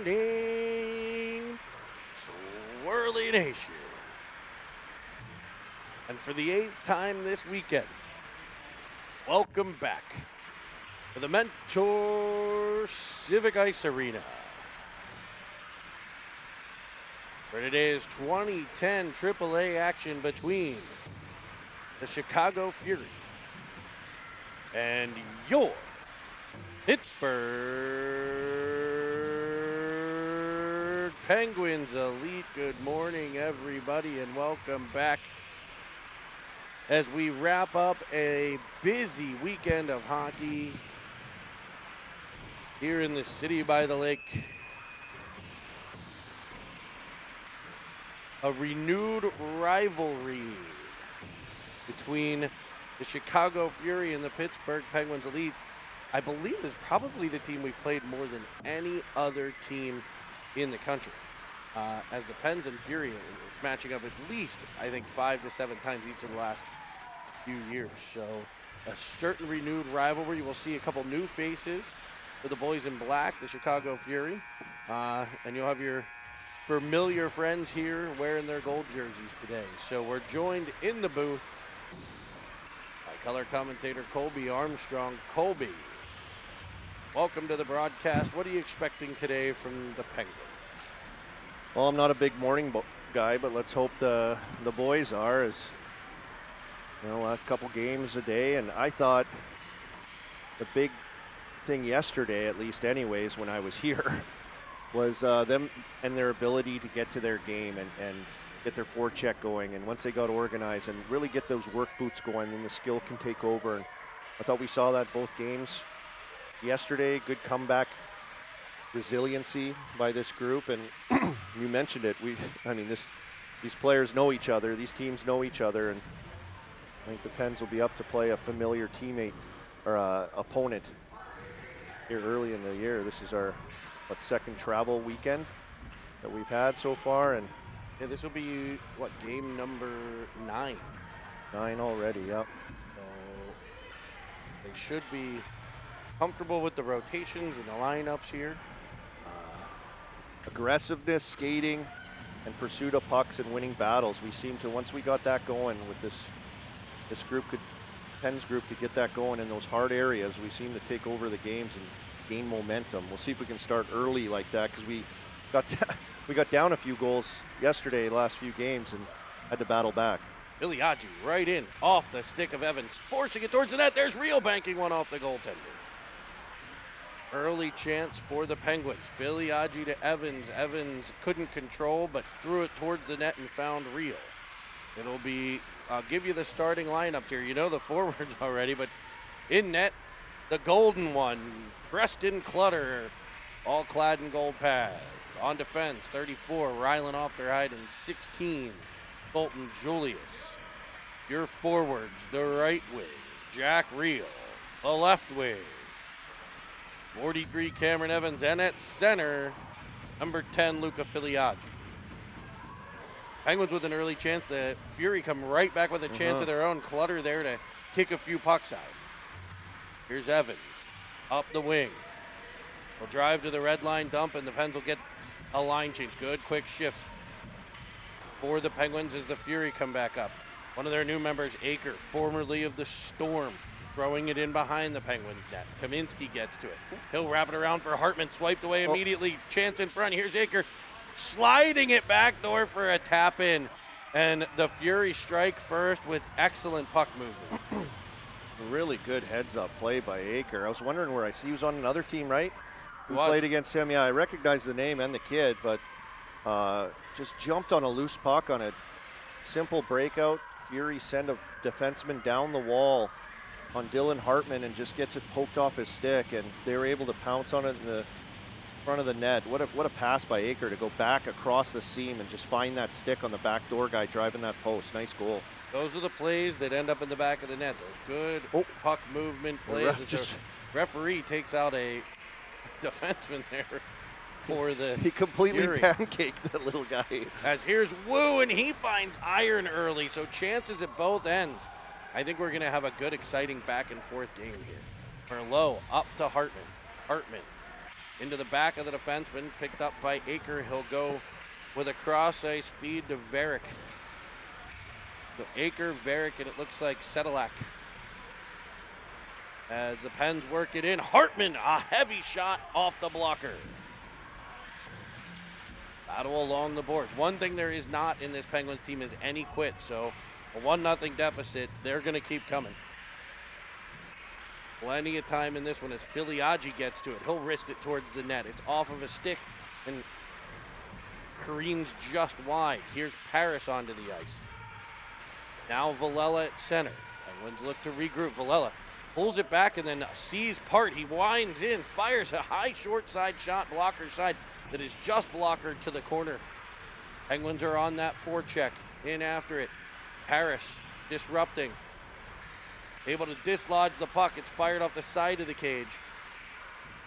morning, Swirly Nation. And for the 8th time this weekend, welcome back to the Mentor Civic Ice Arena for today's 2010 AAA action between the Chicago Fury and your Pittsburgh Penguins Elite. Good morning, everybody, and welcome back as we wrap up a busy weekend of hockey here in the city by the lake. A renewed rivalry between the Chicago Fury and the Pittsburgh Penguins Elite. I believe is probably the team we've played more than any other team in the country. As the Pens and Fury are matching up at least, I think, 5 to 7 times each of the last few years. So a certain renewed rivalry. We'll see a couple new faces for the boys in black, the Chicago Fury. And you'll have your familiar friends here wearing their gold jerseys today. So we're joined in the booth by color commentator Colby Armstrong. Colby, welcome to the broadcast. What are you expecting today from the Penguins? Well, I'm not a big morning guy, but let's hope the boys are. As you know, a couple games a day, and I thought the big thing yesterday, at least anyways, when I was here, was them and their ability to get to their game and get their forecheck going. And once they got organized and really get those work boots going, then the skill can take over. And I thought we saw that both games yesterday. Good comeback resiliency by this group. And you mentioned it. These players know each other. These teams know each other. And I think the Pens will be up to play a familiar teammate or opponent here early in the year. This is our second travel weekend that we've had so far, and yeah, this will be game number 9. 9 already. Yep. So they should be comfortable with the rotations and the lineups here. Aggressiveness, skating, and pursuit of pucks and winning battles. We seem to, once we got that going with this group, Pens group could get that going in those hard areas. We seem to take over the games and gain momentum. We'll see if we can start early like that, because we got down a few goals yesterday, last few games, and had to battle back. Filiaggi right in, off the stick of Evans, forcing it towards the net. There's Real banking one off the goaltender. Early chance for the Penguins. Filiaggi to Evans. Evans couldn't control, but threw it towards the net and found Real. It'll be, I'll give you the starting lineups here. You know the forwards already, but in net, the golden one, Preston Clutter, all clad in gold pads. On defense, 34, Rylan Ofterheide, and 16, Bolton Julius. Your forwards, the right wing, Jack Real. The left wing, 43, Cameron Evans. And at center, number 10, Luca Filiaggi. Penguins with an early chance. The Fury come right back with a chance of their own. Clutter there to kick a few pucks out. Here's Evans, up the wing. Will drive to the red line dump, and the Pens will get a line change. Good quick shifts for the Penguins as the Fury come back up. One of their new members, Aker, formerly of the Storm, throwing it in behind the Penguins net. Kaminsky gets to it. He'll wrap it around for Hartman, swiped away immediately. Chance in front. Here's Aker, sliding it backdoor for a tap in. And the Fury strike first with excellent puck movement. Really good heads-up play by Aker. I was wondering where he was on another team, right? Who was. Played against him. Yeah, I recognize the name and the kid, but just jumped on a loose puck on a simple breakout. Fury send a defenseman down the wall on Dylan Hartman and just gets it poked off his stick, and they were able to pounce on it in the front of the net. What a pass by Aker to go back across the seam and just find that stick on the back door guy driving that post. Nice goal. Those are the plays that end up in the back of the net. Those good puck movement plays. The referee takes out a defenseman there for the He completely Fury. pancaked the little guy. As here's Wu, and he finds iron early, so chances at both ends. I think we're going to have a good, exciting back-and-forth game here. Merlot up to Hartman. Hartman into the back of the defenseman, picked up by Aker. He'll go with a cross-ice feed to Varick. So Aker, Varick, and it looks like Sedilak. As the Pens work it in, Hartman, a heavy shot off the blocker. Battle along the boards. One thing there is not in this Penguins team is any quit, so a 1-0 deficit, they're going to keep coming. Plenty of time in this one as Filiaggi gets to it. He'll wrist it towards the net. It's off of a stick and careens just wide. Here's Paris onto the ice. Now Villela at center. Penguins look to regroup. Villela pulls it back and then sees Part. He winds in, fires a high short side shot, blocker side, that is just blockered to the corner. Penguins are on that forecheck. In after it. Paris disrupting. Able to dislodge the puck. It's fired off the side of the cage.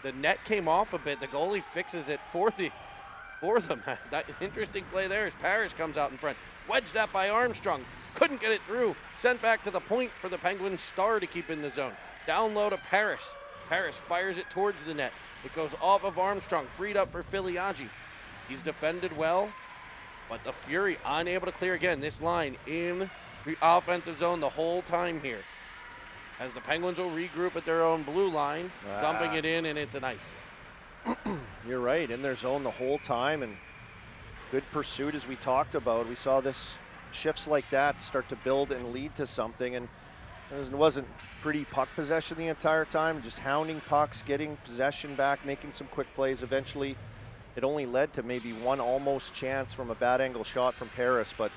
The net came off a bit. The goalie fixes it for them. That interesting play there as Paris comes out in front. Wedged that by Armstrong. Couldn't get it through. Sent back to the point for the Penguins star to keep in the zone. Down low to Paris. Paris fires it towards the net. It goes off of Armstrong. Freed up for Filiaggi. He's defended well, but the Fury unable to clear again. This line in the offensive zone the whole time here. As the Penguins will regroup at their own blue line, dumping it in, and it's an ice. You're right, in their zone the whole time, and good pursuit as we talked about. We saw this shifts like that start to build and lead to something, and it wasn't pretty puck possession the entire time, just hounding pucks, getting possession back, making some quick plays. Eventually, it only led to maybe one almost chance from a bad angle shot from Paris, but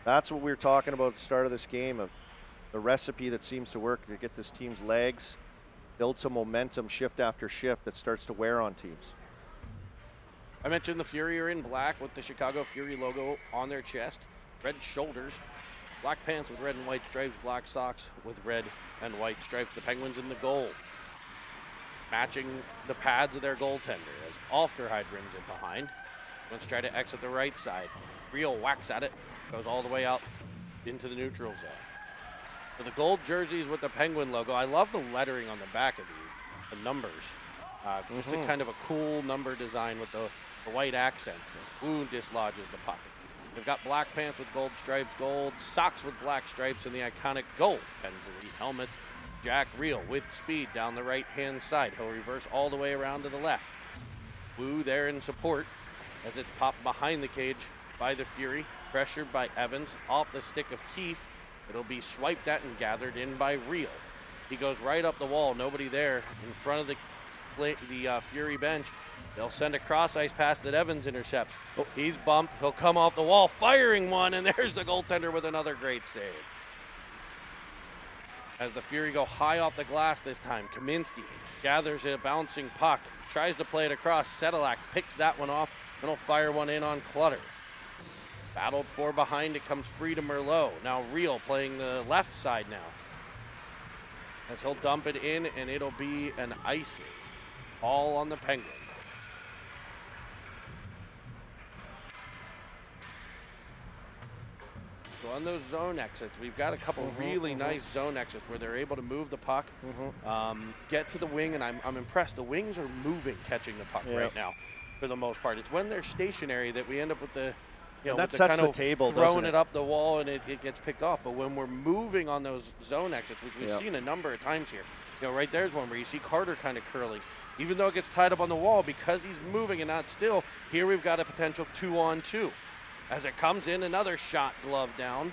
that's what we were talking about at the start of this game, of the recipe that seems to work to get this team's legs, build some momentum shift after shift that starts to wear on teams. I mentioned the Fury are in black with the Chicago Fury logo on their chest, red shoulders, black pants with red and white stripes, black socks with red and white stripes. The Penguins in the gold, matching the pads of their goaltender as Alfterheide brings it behind. Let's try to exit the right side. Real whacks at it, goes all the way out into the neutral zone. So the gold jerseys with the Penguin logo. I love the lettering on the back of these, the numbers. Just a kind of a cool number design with the white accents. Ooh, dislodges the puck. They've got black pants with gold stripes, gold socks with black stripes, and the iconic gold Pens Elite helmets. Jack Reel with speed down the right-hand side. He'll reverse all the way around to the left. Woo there in support as it's popped behind the cage by the Fury. Pressured by Evans off the stick of Keefe. It'll be swiped at and gathered in by Reel. He goes right up the wall. Nobody there in front of the Fury bench. They'll send a cross-ice pass that Evans intercepts. Oh. He's bumped. He'll come off the wall, firing one, and there's the goaltender with another great save. As the Fury go high off the glass this time, Kaminsky gathers a bouncing puck, tries to play it across. Sedilak picks that one off, and he'll fire one in on Clutter. Battled for behind, it comes free to Merlot. Now Reel playing the left side now. As he'll dump it in, and it'll be an icing. All on the Penguin. So on those zone exits, we've got a couple really nice zone exits where they're able to move the puck, get to the wing, and I'm impressed. The wings are moving, catching the puck right now for the most part. It's when they're stationary that we end up with the that sets the table, throwing it up the wall and it gets picked off. But when we're moving on those zone exits, which we've seen a number of times here, right there's one where you see Carter kind of curling. Even though it gets tied up on the wall, because he's moving and not still, here we've got a potential 2-on-2. As it comes in, another shot glove down.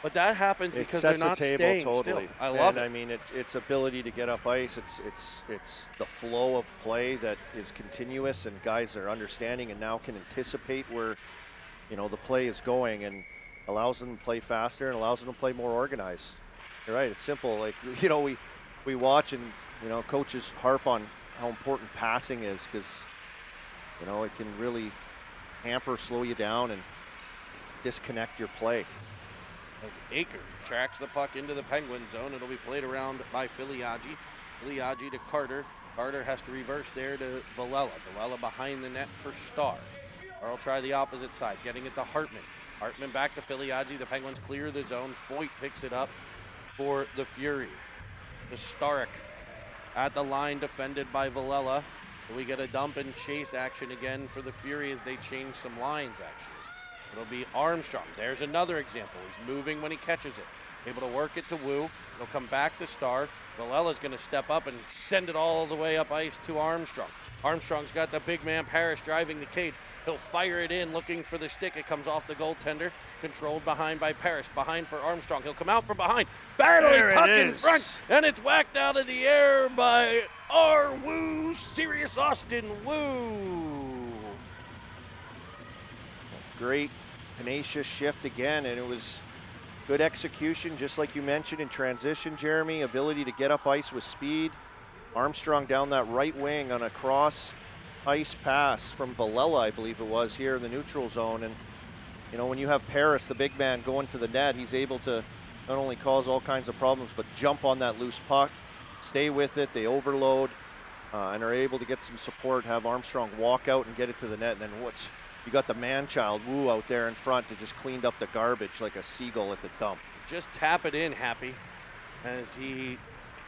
But that happens because they're not staying still. I love it. I mean, its ability to get up ice, it's the flow of play that is continuous, and guys are understanding and now can anticipate where the play is going, and allows them to play faster and allows them to play more organized. You're right, it's simple. Like, we watch and, coaches harp on how important passing is because, it can really hamper, slow you down, and disconnect your play. As Aker tracks the puck into the Penguin zone, it'll be played around by Filiaggi. Filiaggi to Carter. Carter has to reverse there to Villela. Villela behind the net for Starr. Or will try the opposite side, getting it to Hartman. Hartman back to Filiaggi. The Penguins clear the zone. Foyt picks it up for the Fury. The Stark at the line, defended by Villela. We get a dump and chase action again for the Fury as they change some lines, actually. It'll be Armstrong. There's another example. He's moving when he catches it. Able to work it to Wu. It'll come back to Star. Vilella's going to step up and send it all the way up ice to Armstrong. Armstrong's got the big man Paris driving the cage. He'll fire it in, looking for the stick. It comes off the goaltender. Controlled behind by Paris. Behind for Armstrong. He'll come out from behind. Battling puck in front. And it's whacked out of the air by Wu. Sirius Austin Wu. Great tenacious shift again, and it was good execution, just like you mentioned in transition, Jeremy. Ability to get up ice with speed. Armstrong down that right wing on a cross ice pass from Villela, I believe it was, here in the neutral zone. And you know, when you have Paris, the big man, going to the net, he's able to not only cause all kinds of problems, but jump on that loose puck, stay with it. They overload and are able to get some support, have Armstrong walk out and get it to the net. And then you got the man-child, Wu, out there in front that just cleaned up the garbage like a seagull at the dump. Just tap it in, Happy, as he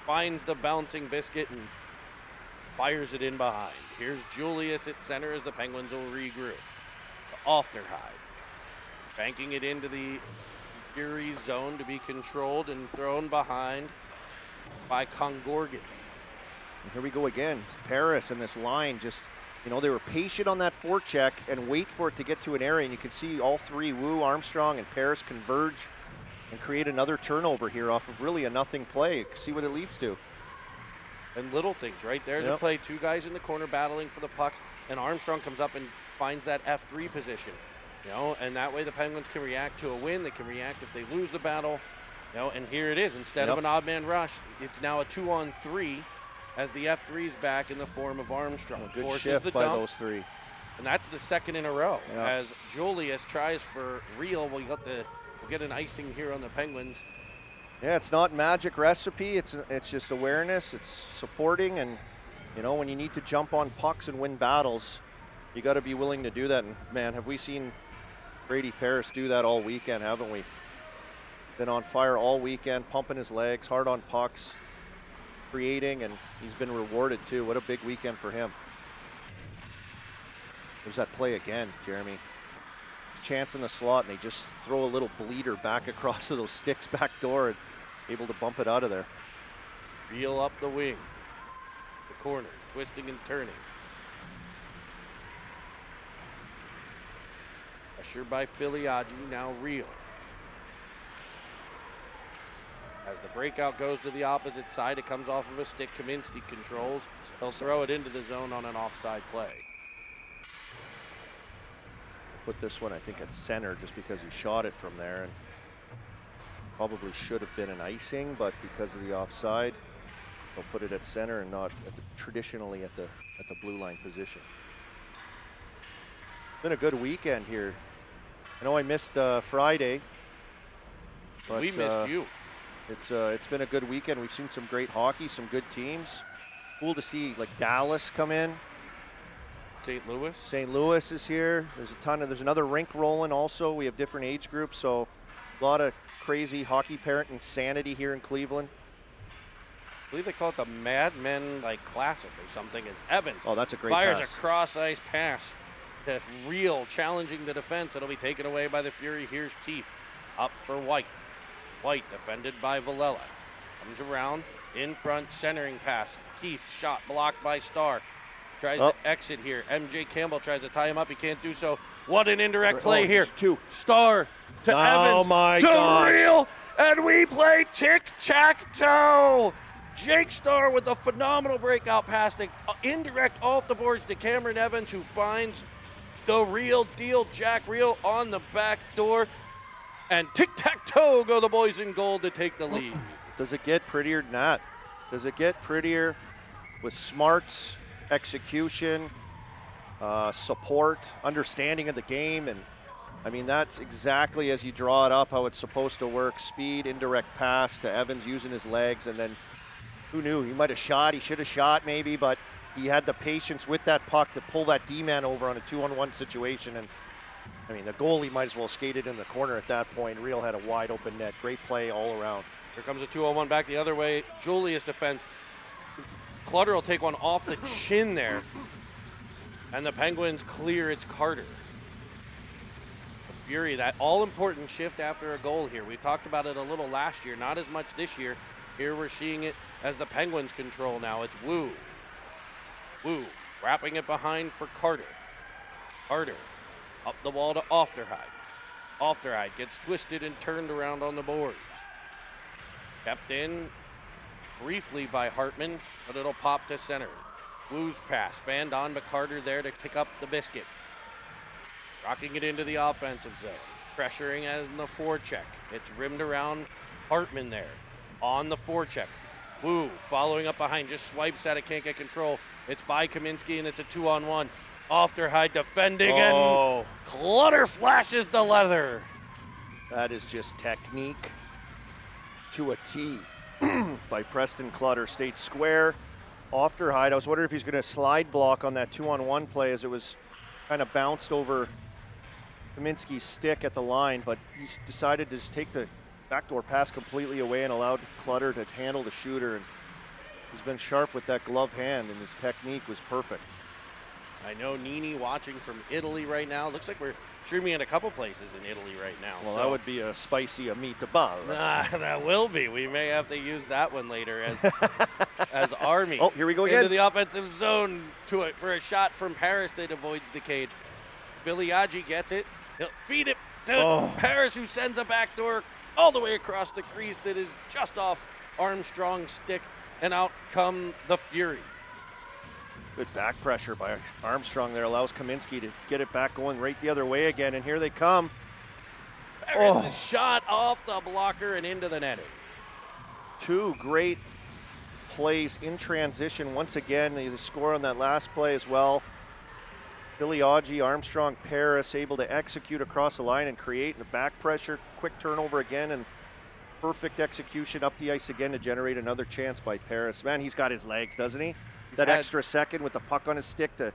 finds the bouncing biscuit and fires it in behind. Here's Julius at center as the Penguins will regroup. Ofterhide banking it into the Fury zone to be controlled and thrown behind by Kongorgan. And here we go again. It's Paris and this line just, you know, they were patient on that forecheck and wait for it to get to an area, and you can see all three, Wu, Armstrong, and Paris, converge and create another turnover here off of really a nothing play. See what it leads to. And little things, right? There's a play, two guys in the corner battling for the puck, and Armstrong comes up and finds that F3 position. You know, and that way the Penguins can react to a win. They can react if they lose the battle. You know, and here it is. Instead of an odd man rush, it's now a 2-on-3 as the F3's back in the form of Armstrong. Good Forces shift the by dump, those three. and that's the second in a row. As Julius tries for real. We'll get an icing here on the Penguins. Yeah, it's not magic recipe. It's just awareness. It's supporting, and you know, when you need to jump on pucks and win battles, you got to be willing to do that. And man, have we seen Brady Paris do that all weekend, haven't we? Been on fire all weekend, pumping his legs, hard on pucks, creating, and he's been rewarded too. What a big weekend for him. There's that play again, Jeremy. Chance in the slot, and they just throw a little bleeder back across to those sticks back door and able to bump it out of there. Reel up the wing, the corner, twisting and turning. Pressure by Filiaggi, now Reel. As the breakout goes to the opposite side, it comes off of a stick. Kaminsky controls. He'll throw it into the zone on an offside play. Put this one, I think, at center just because he shot it from there, and probably should have been an icing, but because of the offside, they'll put it at center and not traditionally at the blue line position. Been a good weekend here. I know I missed Friday, but we missed you. It's been a good weekend. We've seen some great hockey, some good teams. Cool to see like Dallas come in. St. Louis. St. Louis is here. There's another rink rolling also. We have different age groups, so a lot of crazy hockey parent insanity here in Cleveland. I believe they call it the Mad Men Classic or something. As Evans that's a great fires pass. A cross ice pass. The Reel challenging the defense. It'll be taken away by the Fury. Here's Keefe up for White. White defended by Villela. Comes around in front, centering pass. Keefe shot blocked by Star. Tries to exit here. MJ Campbell tries to tie him up. He can't do so. What an indirect play here. Star to Evans. My to gosh. Reel. And we play tic-tac-toe. Jake Star with a phenomenal breakout pass. Indirect off the boards to Cameron Evans, who finds the real deal. Jack Reel on the back door. And tic-tac-toe go the boys in goal to take the lead. Does it get prettier than that? Does it get prettier with smarts, execution, support, understanding of the game? And I mean, that's exactly as you draw it up, how it's supposed to work. Speed, indirect pass to Evans using his legs, and then who knew? He might have shot, he should have shot maybe, but he had the patience with that puck to pull that D-man over on a 2-on-1 situation. And I mean, the goalie might as well skated in the corner at that point. Reel had a wide open net. Great play all around. Here comes a 2-on-1 back the other way. Julius defends. Clutter will take one off the chin there And the Penguins clear. It's Carter. The Fury, that all-important shift after a goal here. We talked about it a little last year, not as much this year. Here we're seeing it as the Penguins control now. It's Wu. Wu wrapping it behind for Carter. Carter up the wall to Ofterhide. Ofterhide gets twisted and turned around on the boards. Kept in briefly by Hartman, but it'll pop to center. Wu's pass fanned on to Carter there to pick up the biscuit. Rocking it into the offensive zone. Pressuring as in the forecheck. It's rimmed around Hartman there. On the forecheck. Wu following up behind, just swipes at it, can't get control. It's by Kaminsky and it's a 2-on-1. Ofterhide defending and Clutter flashes the leather. That is just technique to a T by Preston Clutter. Stayed square. Ofterhide, I was wondering if he's going to slide block on that 2-on-1 play as it was kind of bounced over Kaminsky's stick at the line, but he decided to just take the backdoor pass completely away and allowed Clutter to handle the shooter. And he's been sharp with that glove hand, and his technique was perfect. I know Nini watching from Italy right now. Looks like we're streaming in a couple places in Italy right now. Well, that would be a spicy meatball. That will be. We may have to use that one later as Army. Oh, here we go again. Into the offensive zone for a shot from Paris that avoids the cage. Viliaggi gets it. He'll feed it to Paris, who sends a backdoor all the way across the crease that is just off Armstrong's stick, and out come the Fury. Good back pressure by Armstrong there allows Kaminsky to get it back going right the other way again, and here they come. Paris' shot off the blocker and into the netting. Two great plays in transition. Once again, they score on that last play as well. Viliaggi, Armstrong, Paris able to execute across the line and create the back pressure. Quick turnover again, and perfect execution up the ice again to generate another chance by Paris. Man, he's got his legs, doesn't he? That extra second with the puck on his stick to,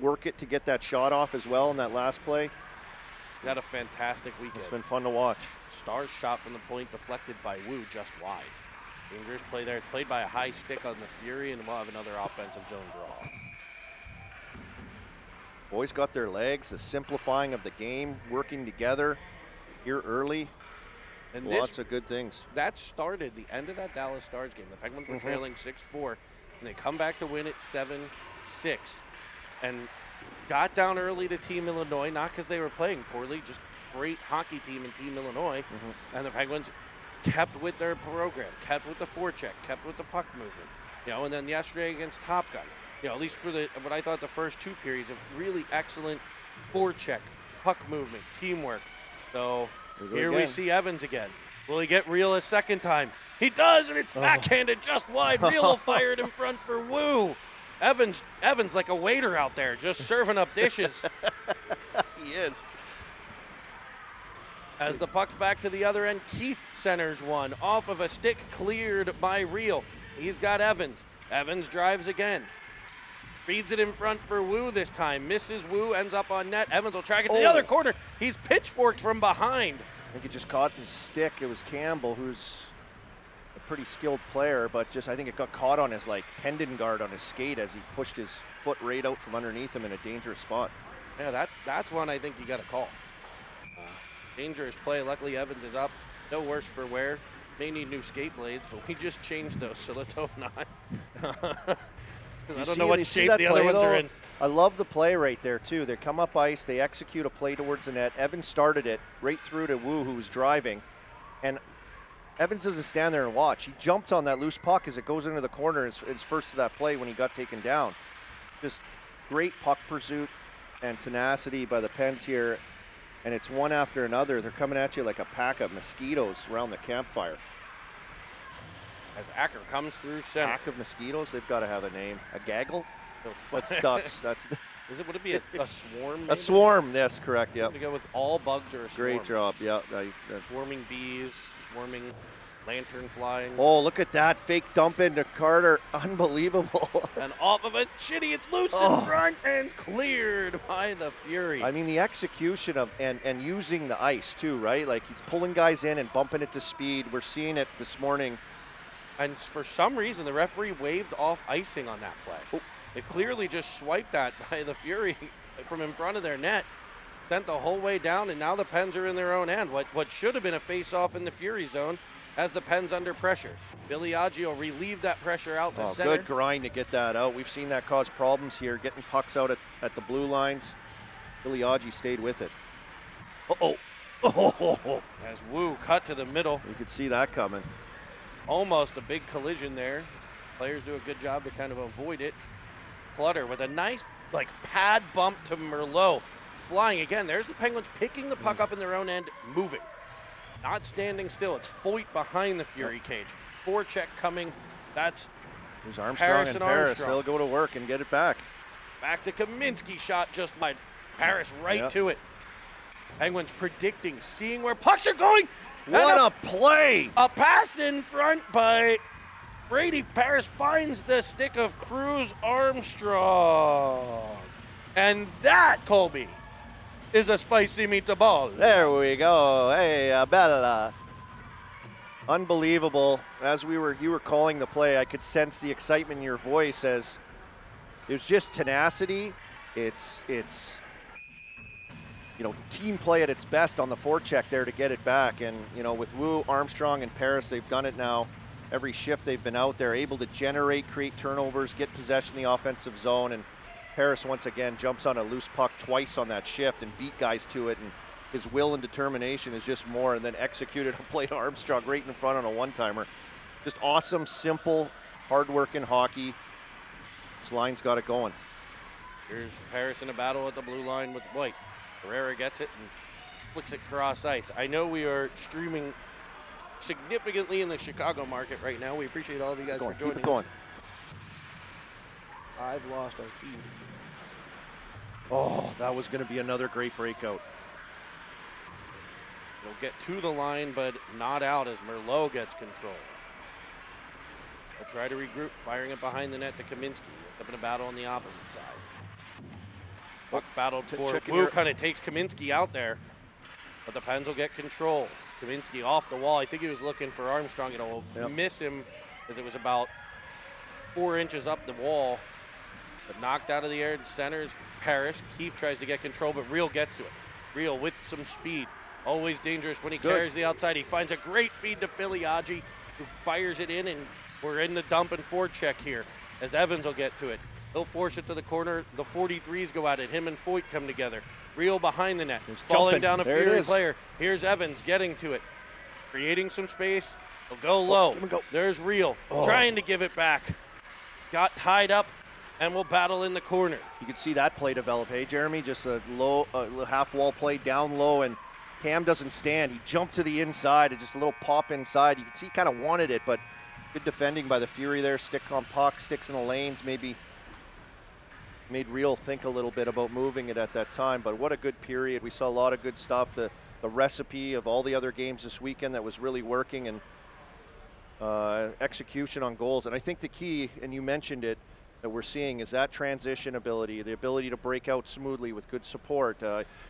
work it to get that shot off as well in that last play. He's had a fantastic weekend. It's been fun to watch. Stars shot from the point deflected by Wu just wide. Dangerous play there. It's played by a high stick on the Fury, and we'll have another offensive zone draw. Boys got their legs, the simplifying of the game, working together here early. And lots of good things. That started the end of that Dallas Stars game. The Penguins were trailing 6-4, and they come back to win it 7-6. And got down early to Team Illinois, not because they were playing poorly, just great hockey team in Team Illinois. And the Penguins kept with their program, kept with the forecheck, kept with the puck movement. And then yesterday against Top Gun, at least for what I thought the first two periods of really excellent forecheck, puck movement, teamwork. So here we see Evans again. Will he get Real a second time? He does, and it's backhanded just wide. Real fired in front for Wu. Evans like a waiter out there, just serving up dishes. He is. As the puck's back to the other end, Keefe centers one off of a stick cleared by Real. He's got Evans. Evans drives again. Feeds it in front for Wu this time. Misses Wu, ends up on net. Evans will track it to the other corner. He's pitchforked from behind. I think he just caught his stick. It was Campbell, who's a pretty skilled player, but I think it got caught on his tendon guard on his skate as he pushed his foot right out from underneath him in a dangerous spot. Yeah, that's one I think you got to call. Dangerous play. Luckily, Evans is up. No worse for wear. May need new skate blades, but we just changed those, so let's hope not. I don't know what shape the other ones are in. I love the play right there, too. They come up ice. They execute a play towards the net. Evans started it right through to Wu, who was driving. And Evans doesn't stand there and watch. He jumped on that loose puck as it goes into the corner. It's first to that play when he got taken down. Just great puck pursuit and tenacity by the Pens here. And it's one after another. They're coming at you like a pack of mosquitoes around the campfire. As Acker comes through center. Pack of mosquitoes? They've got to have a name. A gaggle? That's ducks. Would it be a swarm? Maybe? A swarm, yes, correct, yep. We go with all bugs or a swarm. Great job, yeah. Swarming bees, swarming lantern flying. Oh, look at that fake dump into Carter. Unbelievable. And off of it, shitty, it's loose in front and cleared by the Fury. I mean, the execution of and using the ice too, right? Like he's pulling guys in and bumping it to speed. We're seeing it this morning. And for some reason, the referee waved off icing on that play. They clearly just swiped that by the Fury from in front of their net, sent the whole way down, and now the Pens are in their own end. What should have been a face-off in the Fury zone has the Pens under pressure. Biagio relieved that pressure out to center. Good grind to get that out. We've seen that cause problems here, getting pucks out at the blue lines. Biagio stayed with it. Uh-oh. Oh, as Wu cut to the middle. you could see that coming. Almost a big collision there. Players do a good job to kind of avoid it. Clutter with a nice pad bump to Merlot. Flying again. There's the Penguins picking the puck up in their own end, moving. Not standing still. It's Foyt behind the Fury cage. Forecheck coming. That's There's Armstrong Paris and Paris. Armstrong. They'll go to work and get it back. Back to Kaminsky, shot just wide. Paris right to it. Penguins predicting, seeing where pucks are going. What a play! A pass in front by Brady. Paris finds the stick of Cruz Armstrong. And that, Colby, is a spicy meatball. There we go. Hey, Bella. Unbelievable. As you were calling the play, I could sense the excitement in your voice as it was just tenacity. It's team play at its best on the forecheck there to get it back. And, with Wu, Armstrong, and Paris, they've done it now. Every shift they've been out there, able to generate, create turnovers, get possession in the offensive zone. And Paris, once again, jumps on a loose puck twice on that shift and beat guys to it. And his will and determination is just more. And then executed a play to Armstrong right in front on a one-timer. Just awesome, simple, hard-working hockey. This line's got it going. Here's Paris in a battle at the blue line with White. Herrera gets it and flicks it cross ice. I know we are streaming significantly in the Chicago market right now. We appreciate all of you guys for joining Keep it going. us. I've lost our feed. Oh, that was going to be another great breakout. They'll get to the line, but not out as Merlot gets control. They'll try to regroup, firing it behind the net to Kaminsky. Up in a battle on the opposite side. Puck battled for Wu, kind of takes Kaminsky out there, but the Pens will get control. Kaminsky off the wall. I think he was looking for Armstrong. It'll miss him as it was about 4 inches up the wall, but knocked out of the air. Centers Paris. Keefe tries to get control, but Real gets to it. Real with some speed. Always dangerous when he carries the outside. He finds a great feed to Biagio, who fires it in, and we're in the dump and forecheck here as Evans will get to it. He'll force it to the corner. The 43s go at it. Him and Foyt come together. Real behind the net. Falling down a Fury player. Here's Evans getting to it. Creating some space. He'll go low. There's Real. Trying to give it back. Got tied up and will battle in the corner. You could see that play develop. Hey, Jeremy, just a low half wall play down low, and Cam doesn't stand. He jumped to the inside and just a little pop inside. You can see he kind of wanted it, but good defending by the Fury there. Stick on puck, sticks in the lanes, maybe made Real think a little bit about moving it at that time. But what a good period. We saw a lot of good stuff. The recipe of all the other games this weekend that was really working, and execution on goals. And I think the key, and you mentioned it, that we're seeing is that transition ability, the ability to break out smoothly with good support,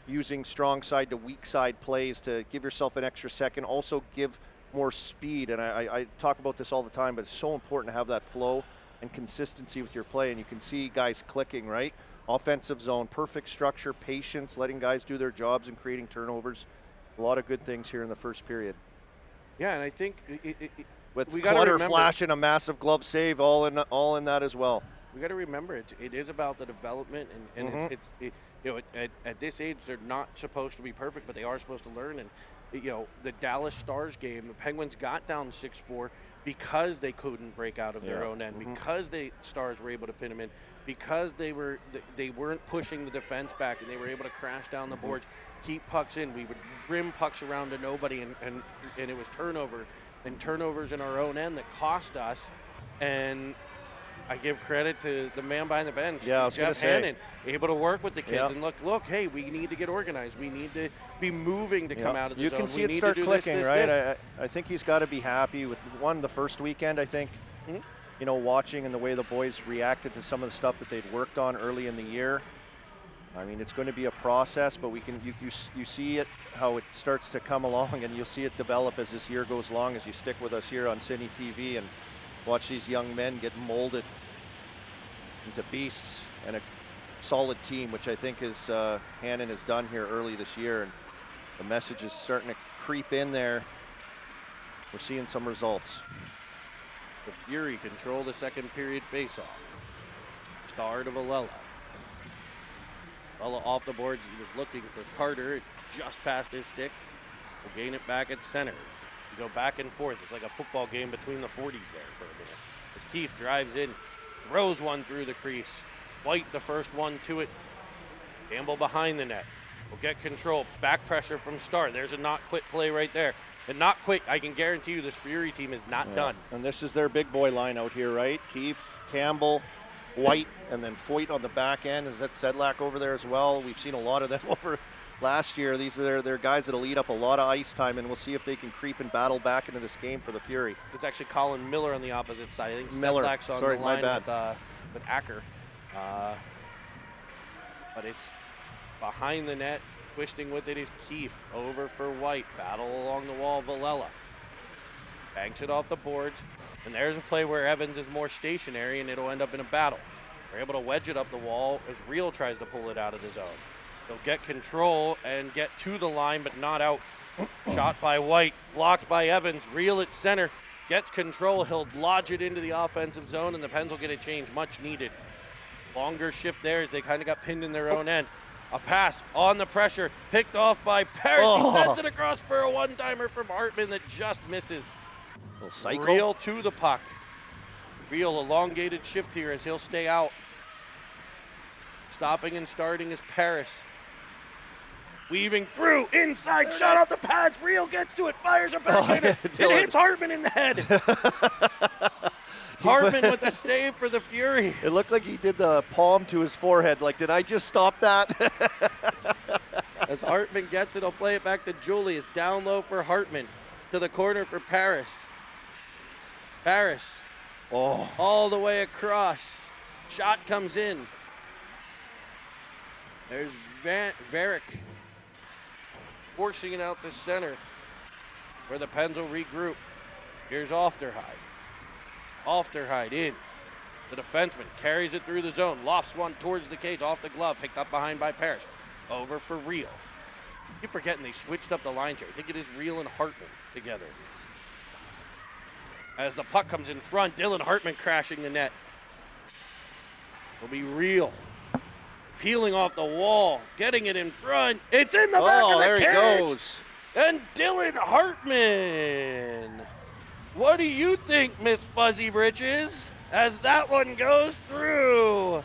using strong side to weak side plays to give yourself an extra second, also give more speed. And I talk about this all the time, but it's so important to have that flow and consistency with your play, and you can see guys clicking, right? Offensive zone, perfect structure, patience, letting guys do their jobs and creating turnovers. A lot of good things here in the first period. Yeah, and I think with Clutter flashing a massive glove save, all in that as well. We got to remember it is about the development, and at this age they're not supposed to be perfect, but they are supposed to learn. And the Dallas Stars game, the Penguins got down 6-4 because they couldn't break out of their own end, because the Stars were able to pin them in, because they weren't pushing the defense back, and they were able to crash down the boards, keep pucks in. We would rim pucks around to nobody, and it was turnovers in our own end that cost us. And I give credit to the man behind the bench, Jeff Hannon, able to work with the kids and look, hey, we need to get organized. We need to be moving to come out of the zone. You can see it start clicking, right? I think he's got to be happy with the first weekend, I think. Watching and the way the boys reacted to some of the stuff that they'd worked on early in the year. I mean, it's going to be a process, but you see it, how it starts to come along, and you'll see it develop as this year goes along, as you stick with us here on Cine TV and watch these young men get molded. into beasts and a solid team, which I think is Hannon has done here early this year, and the message is starting to creep in there. We're seeing some results. The Fury control the second period faceoff. Star to Villela. Villela off the boards. He was looking for Carter. It just past his stick. Will gain it back at centers. You go back and forth. It's like a football game between the 40s there for a minute. As Keefe drives in, throws one through the crease. White the first one to it. Campbell behind the net. Will get control. Back pressure from Star. There's a not quit play right there. And not quick, I can guarantee you this Fury team is not done. And this is their big boy line out here, right? Keefe, Campbell, White, and then Foyt on the back end. Is that Sedlak over there as well? We've seen a lot of them over last year. These are their guys that'll eat up a lot of ice time, and we'll see if they can creep and battle back into this game for the Fury. It's actually Colin Miller on the opposite side. I think Miller. Sedlak's on Sorry, the line my bad. with Acker. But it's behind the net. Twisting with it is Keefe. Over for White. Battle along the wall, Villela. Banks it off the boards. And there's a play where Evans is more stationary, and it'll end up in a battle. They're able to wedge it up the wall as Real tries to pull it out of the zone. They'll get control and get to the line, but not out. Shot by White. Blocked by Evans. Real at center. Gets control. He'll lodge it into the offensive zone, and the Pens will get a change. Much needed. Longer shift there as they kind of got pinned in their own end. A pass on the pressure, picked off by Parrish. He sends it across for a one-timer from Hartman that just misses. Little cycle. Real to the puck. Real elongated shift here as he'll stay out. Stopping and starting is Parrish. Weaving through, inside, shot off the pads. Real gets to it, fires a backhander. It hits Hartman in the head. Hartman with a save for the Fury. It looked like he did the palm to his forehead. Like, did I just stop that? As Hartman gets it, he'll play it back to Julius. Down low for Hartman. To the corner for Parrish. Parrish. All the way across. Shot comes in. There's Varick. Forcing it out to center. Where the Pens will regroup. Here's Ofterhide. Ofterhide in. The defenseman carries it through the zone. Lofts one towards the cage. Off the glove. Picked up behind by Parrish. Over for Real. Keep forgetting they switched up the lines here. I think it is Real and Hartman together. As the puck comes in front, Dylan Hartman crashing the net. Will be Real. Peeling off the wall. Getting it in front. It's in the back of the there cage. He goes. And Dylan Hartman. What do you think, Miss Fuzzy Britches? As that one goes through.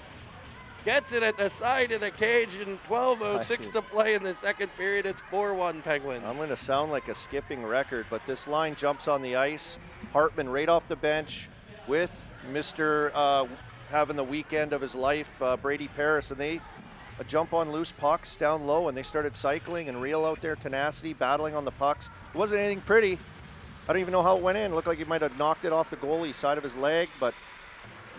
Gets it at the side of the cage and 12:06 to play in the second period. It's 4-1 Penguins. I'm going to sound like a skipping record, but this line jumps on the ice. Hartman right off the bench with Mr. Having the weekend of his life, Brady Paris, and they jump on loose pucks down low, and they started cycling, and Real out there, tenacity, battling on the pucks. It wasn't anything pretty. I don't even know how it went in. It looked like he might have knocked it off the goalie side of his leg, but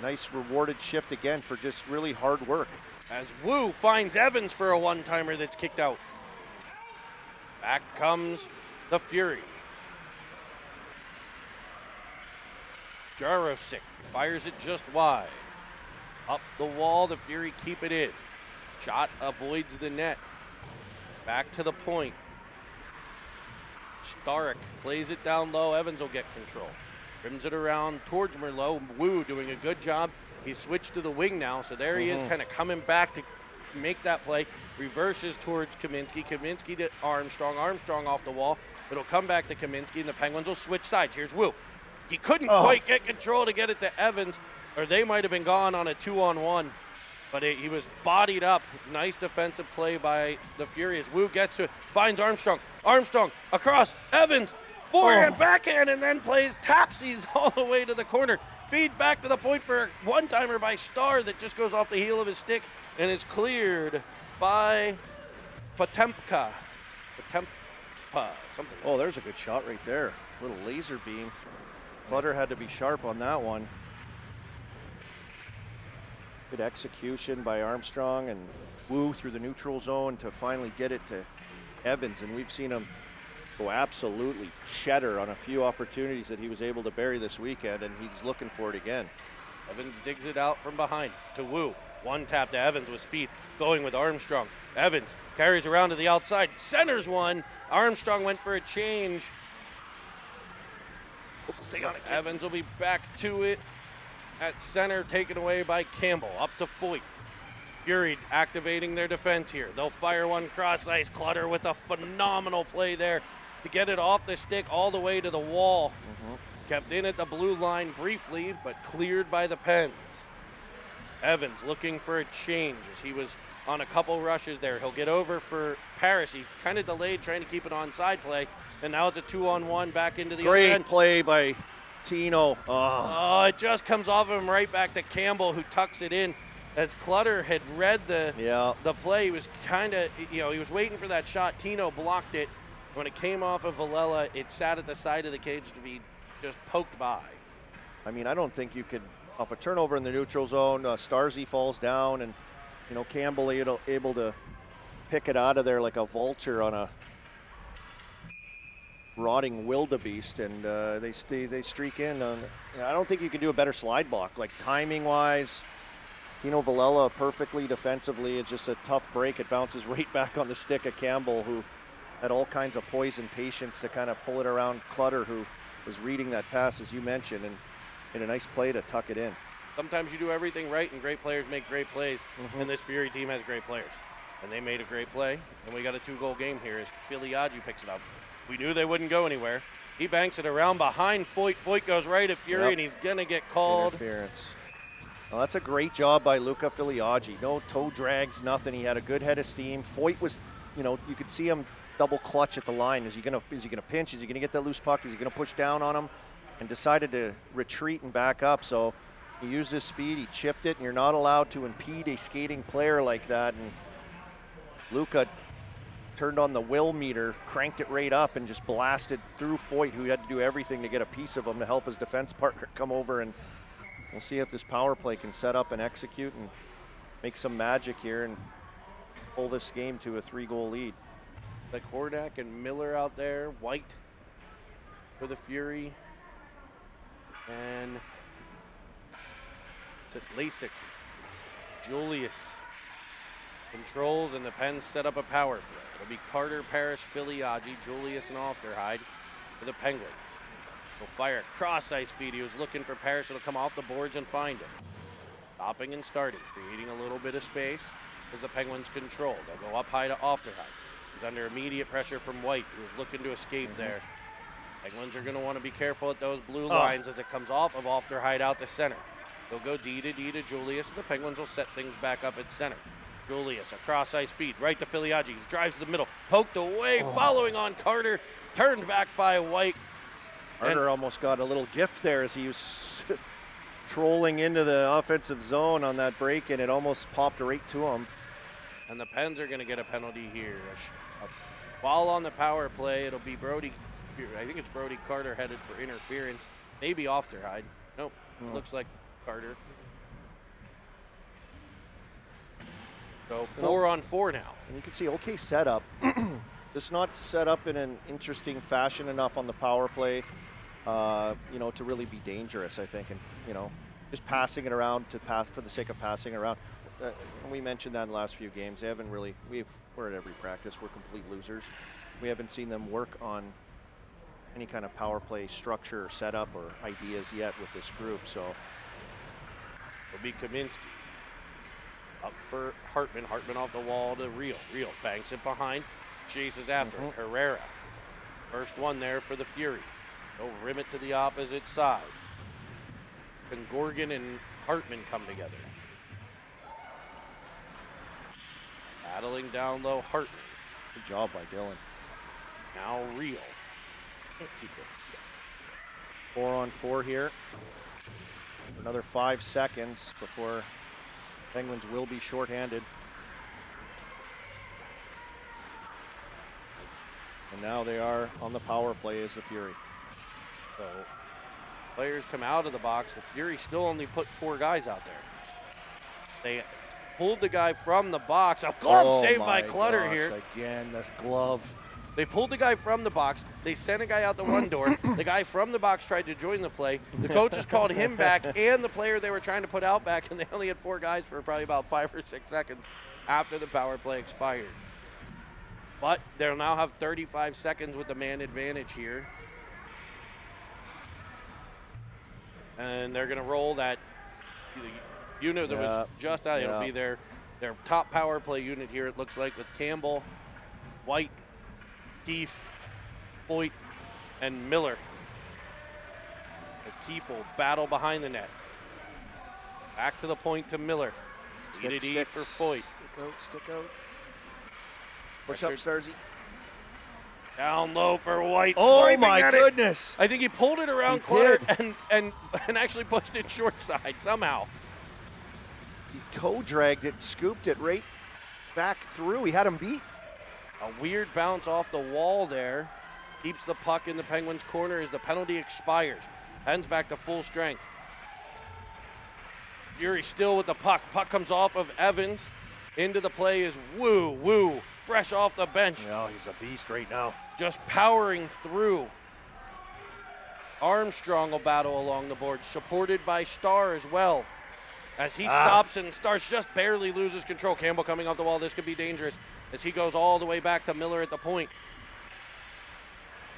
nice rewarded shift again for just really hard work. As Wu finds Evans for a one-timer that's kicked out. Back comes the Fury. Jarosik fires it just wide. Up the wall, the Fury keep it in. Shot avoids the net. Back to the point. Starek plays it down low. Evans will get control. Rims it around towards Merlot. Wu doing a good job. He's switched to the wing now, so there he is kind of coming back to make that play. Reverses towards Kaminsky. Kaminsky to Armstrong. Armstrong off the wall. It'll come back to Kaminsky, and the Penguins will switch sides. Here's Wu. He couldn't quite get control to get it to Evans, or they might have been gone on a 2-on-1. But he was bodied up. Nice defensive play by the Fury as Wu gets to it. Finds Armstrong. Armstrong across. Evans. Forehand, backhand, and then plays tapsies all the way to the corner. Feed back to the point for a one-timer by Starr that just goes off the heel of his stick and is cleared by Potemka. Potempa, something. Oh, there's a good shot right there. Little laser beam. Clutter had to be sharp on that one. Good execution by Armstrong and Wu through the neutral zone to finally get it to Evans, and we've seen him go absolutely cheddar on a few opportunities that he was able to bury this weekend, and he's looking for it again. Evans digs it out from behind to Wu. One tap to Evans with speed, going with Armstrong. Evans carries around to the outside, centers one. Armstrong went for a change. Stay on it. Evans will be back to it at center, taken away by Campbell. Up to Foyt. Fury activating their defense here. They'll fire one cross ice. Clutter with a phenomenal play there to get it off the stick all the way to the wall. Kept in at the blue line briefly, but cleared by the Pens. Evans looking for a change as he was on a couple rushes there. He'll get over for Paris. He kind of delayed trying to keep it onside play, and now it's a 2-on-1 back into the other end. Great play by Tino. Oh, it just comes off of him right back to Campbell, who tucks it in. As Clutter had read the play, he was kind of, he was waiting for that shot. Tino blocked it. When it came off of Villela, it sat at the side of the cage to be just poked by. I mean, I don't think you could, off a turnover in the neutral zone, Starzy falls down, and Campbell able to pick it out of there like a vulture on a rotting wildebeest, and they streak in. I don't think you can do a better slide block, like timing-wise. Tino Villela perfectly defensively. It's just a tough break. It bounces right back on the stick of Campbell, who had all kinds of poise and patience to kind of pull it around Clutter, who was reading that pass, as you mentioned, and in a nice play to tuck it in. Sometimes you do everything right, and great players make great plays, and this Fury team has great players. And they made a great play, and we got a 2-goal game here as Filiaggi picks it up. We knew they wouldn't go anywhere. He banks it around behind Foyt. Foyt goes right at Fury, and he's going to get called. Interference. Well, that's a great job by Luca Filiaggi. No toe drags, nothing. He had a good head of steam. Foyt was, you could see him double clutch at the line. Is he gonna pinch? Is he gonna get that loose puck? Is he gonna push down on him? And decided to retreat and back up. So he used his speed. He chipped it, and you're not allowed to impede a skating player like that. And Luca turned on the will meter, cranked it right up, and just blasted through Foyt, who had to do everything to get a piece of him to help his defense partner come over. And we'll see if this power play can set up and execute and make some magic here and pull this game to a 3-goal lead. Like Hordak and Miller out there, White for the Fury, and it's Lasik. Julius controls, and the Pens set up a power play. It'll be Carter, Parrish, Filiaggi, Julius, and Ofterhide for the Penguins. He'll fire a cross-ice feed. He was looking for Parrish. It'll come off the boards and find him. Stopping and starting, creating a little bit of space as the Penguins control. They'll go up high to Ofterhide. He's under immediate pressure from White, who's looking to escape there. Penguins are going to want to be careful at those blue lines as it comes off of Ofterhide out the center. They'll go D to Julius, and the Penguins will set things back up at center. Julius, a cross-ice feed right to Filiaggi. He drives to the middle, poked away, following on Carter, turned back by White. Carter almost got a little gift there as he was trolling into the offensive zone on that break, and it almost popped right to him. And the Pens are going to get a penalty here. While on the power play, it'll be Brody. I think it's Brody Carter headed for interference. Maybe Ofterhide. Nope, looks like Carter. So 4-on-4 now. And you can see, okay, setup. Just not set up in an interesting fashion enough on the power play, to really be dangerous, I think. And, just passing it around for the sake of passing around. We mentioned that in the last few games. They haven't really, we're at every practice, we're complete losers. We haven't seen them work on any kind of power play structure or setup or ideas yet with this group, so. It'll be Kaminsky. Up for Hartman. Hartman off the wall to Reel. Reel banks it behind. Chases after it. Herrera. First one there for the Fury. They'll rim it to the opposite side. And Gorgon and Hartman come together. Battling down low, Hartman. Good job by Dylan. Now Reel. Can't keep it. 4-on-4 here. Another 5 seconds before Penguins will be shorthanded. And now they are on the power play as the Fury. So players come out of the box. The Fury still only put 4 guys out there. They pulled the guy from the box. A glove save by Clutter here. Again, this glove. They pulled the guy from the box. They sent a guy out the one door. The guy from the box tried to join the play. The coaches called him back and the player they were trying to put out back, and they only had 4 guys for probably about 5 or 6 seconds after the power play expired. But they'll now have 35 seconds with the man advantage here. And they're going to roll that unit that was just out. It'll be their top power play unit here, it looks like, with Campbell, White, Keefe, Hoyt, and Miller. As Keefe will battle behind the net. Back to the point to Miller. Stick for Foyt. Stick out. Push up, Starzy. Down low for White. Oh my goodness! I think he pulled it around Clutter and actually pushed it short side somehow. He toe dragged it, scooped it right back through. He had him beat. A weird bounce off the wall there. Keeps the puck in the Penguins' corner as the penalty expires. Heads back to full strength. Fury still with the puck. Puck comes off of Evans. Into the play is Woo, fresh off the bench. Oh, he's a beast right now. Just powering through. Armstrong will battle along the board, supported by Starr as well. As he stops and starts, just barely loses control. Campbell coming off the wall. This could be dangerous as he goes all the way back to Miller at the point.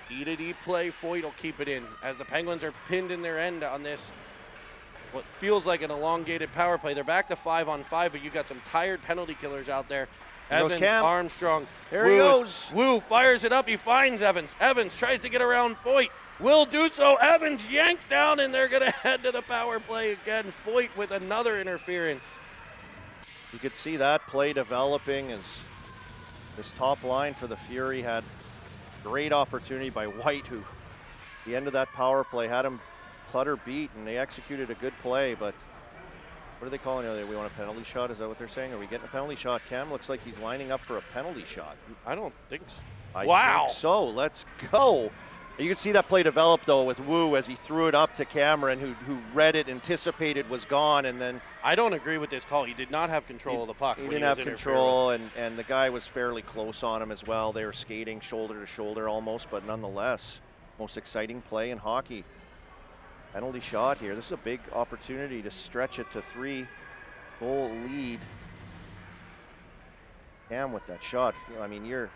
E-to-D play. Foyt will keep it in as the Penguins are pinned in their end on this, what feels like an elongated power play. They're back to 5-on-5, but you got some tired penalty killers out there. Evans, Armstrong. There he goes. Woo fires it up. He finds Evans. Evans tries to get around Foyt. Will do so. Evans yanked down, and they're going to head to the power play again. Foyt with another interference. You could see that play developing as this top line for the Fury had great opportunity by White, who at the end of that power play had him Clutter beat, and they executed a good play, but what are they calling it? We want a penalty shot? Is that what they're saying? Are we getting a penalty shot? Cam looks like he's lining up for a penalty shot. I don't think so. I think so. Let's go. You can see that play develop, though, with Wu as he threw it up to Cameron, who read it, anticipated, was gone, and then... I don't agree with this call. He did not have control of the puck. He didn't have control, and the guy was fairly close on him as well. They were skating shoulder to shoulder almost, but nonetheless, most exciting play in hockey. Penalty shot here. This is a big opportunity to stretch it to 3-goal lead. Cam with that shot. I mean,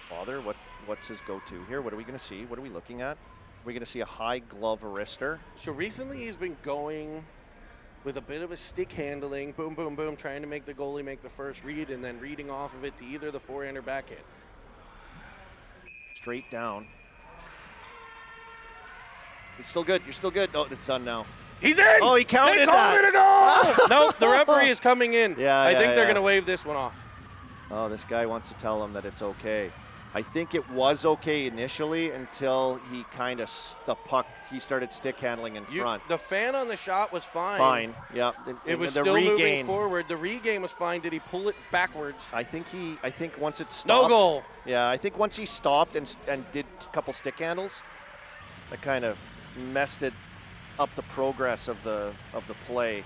Father, what's his go-to here? What are we going to see? What are we looking at? Are we going to see a high glove wrister? So recently he's been going with a bit of a stick handling, boom, boom, boom, trying to make the goalie make the first read and then reading off of it to either the forehand or backhand. Straight down. It's still good. You're still good. Oh, it's done now. He's in! Oh, he counted they called it a goal! No, the referee is coming in. I think they're going to wave this one off. Oh, this guy wants to tell him that it's okay. I think it was okay initially until he kind of, he started stick handling in front. The fan on the shot was fine. Fine, yeah. It was still moving forward. The regain was fine. Did he pull it backwards? I think once it stopped. No goal. Yeah, I think once he stopped and did a couple stick handles, that kind of messed it up the progress of the play.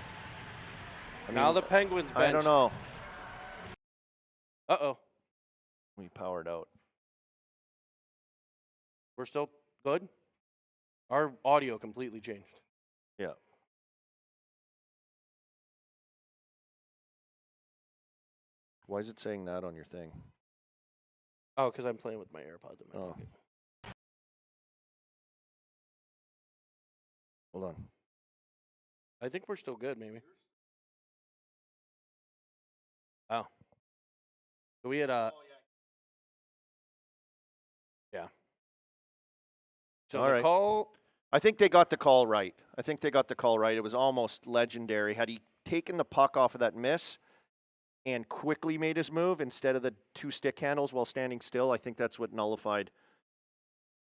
Now the Penguins bench. I don't know. Uh-oh. We powered out. We're still good? Our audio completely changed. Yeah. Why is it saying that on your thing? Oh, because I'm playing with my AirPods in my pocket. Hold on. I think we're still good, maybe. Oh. So we had yeah. So the call. I think they got the call right. It was almost legendary. Had he taken the puck off of that miss and quickly made his move instead of the 2 stick handles while standing still, I think that's what nullified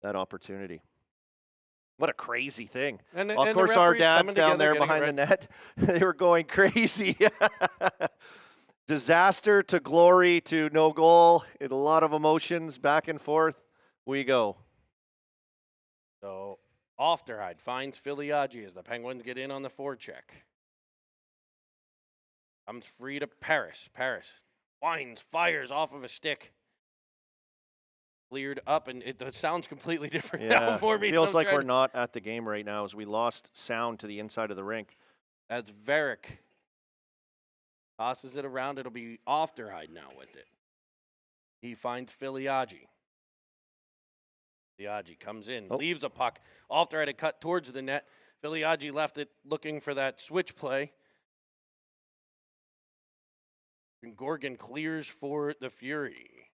that opportunity. What a crazy thing. And of course, our dads down there behind the net, they were going crazy. Disaster to glory to no goal. A lot of emotions back and forth. We go. So Ofterhide finds Filiaggi as the Penguins get in on the forecheck. Comes free to Paris. Paris winds, fires off of a stick. cleared up, and it sounds completely different Yeah, now for me. it so feels I'm like trying we're to- not at the game right now as we lost sound to the inside of the rink. As Varick tosses it around, it'll be Ofterhide now with it. He finds Filiaggi. Filiaggi comes in, leaves a puck. Ofterhide had cut towards the net. Filiaggi left it looking for that switch play. And Gorgon clears for the Fury.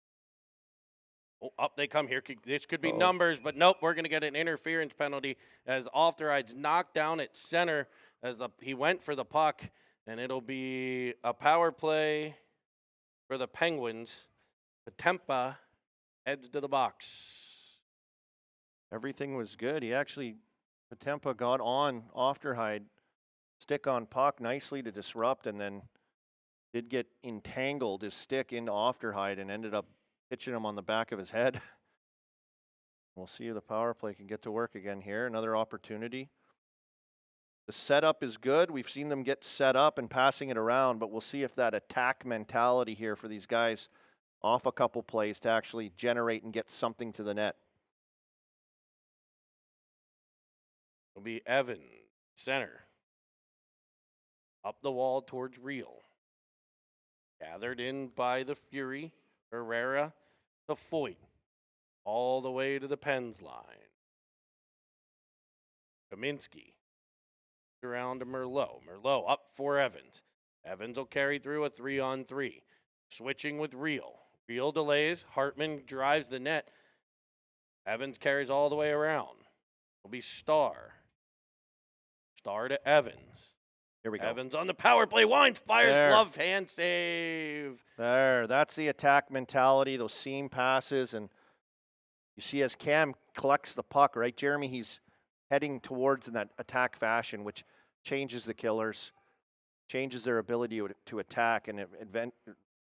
Oh, up they come here. This could be numbers, but nope, we're going to get an interference penalty as Ofterhide's knocked down at center as he went for the puck, and it'll be a power play for the Penguins. Potempa heads to the box. Everything was good. Potempa got on Ofterhide, stick on puck nicely to disrupt, and then did get entangled his stick into Ofterhide and ended up hitching him on the back of his head. We'll see if the power play can get to work again here. Another opportunity. The setup is good. We've seen them get set up and passing it around, but we'll see if that attack mentality here for these guys off a couple plays to actually generate and get something to the net. It'll be Evan, center. Up the wall towards Real. Gathered in by the Fury. Herrera to Foyt. All the way to the Pens line. Kaminsky. Around to Merlot. Merlot up for Evans. Evans will carry through a 3-on-3. Switching with Real. Real delays. Hartman drives the net. Evans carries all the way around. It'll be Starr. Starr to Evans. Here we go. Evans on the power play. Wines, fires, There. glove, hand save. That's the attack mentality, those seam passes. And you see as Cam collects the puck, right, Jeremy, he's heading towards in that attack fashion, which changes the Killers, changes their ability to attack, and it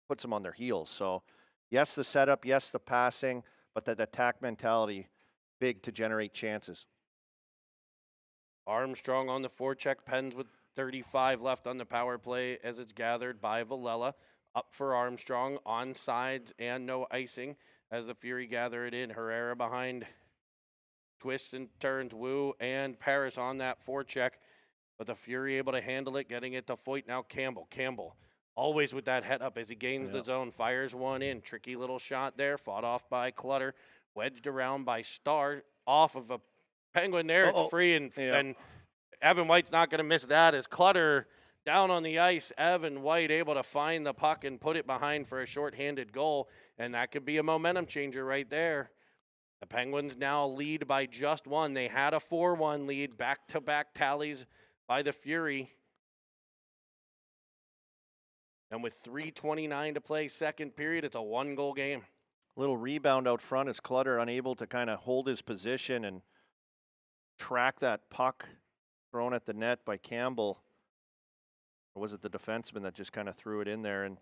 puts them on their heels. So, yes, the setup, yes, the passing, but that attack mentality, big to generate chances. Armstrong on the forecheck. Pens with 35 left on the power play as it's gathered by Villela. Up for Armstrong, on sides and no icing as the Fury gather it in. Herrera behind, twists and turns Wu and Paris on that forecheck. But the Fury able to handle it, getting it to Foyt. Now Campbell always with that head up as he gains the zone, fires one in. Tricky little shot there, fought off by Clutter. Wedged around by Starr, off of a Penguin there. It's free, and Evan White's not going to miss that as Clutter down on the ice. Evan White able to find the puck and put it behind for a shorthanded goal, and that could be a momentum changer right there. The Penguins now lead by just one. They had a 4-1 lead, back-to-back tallies by the Fury. And with 3:29 to play, second period, it's a one-goal game. Little rebound out front as Clutter unable to kind of hold his position and track that puck thrown at the net by Campbell. Or was it the defenseman that just kind of threw it in there and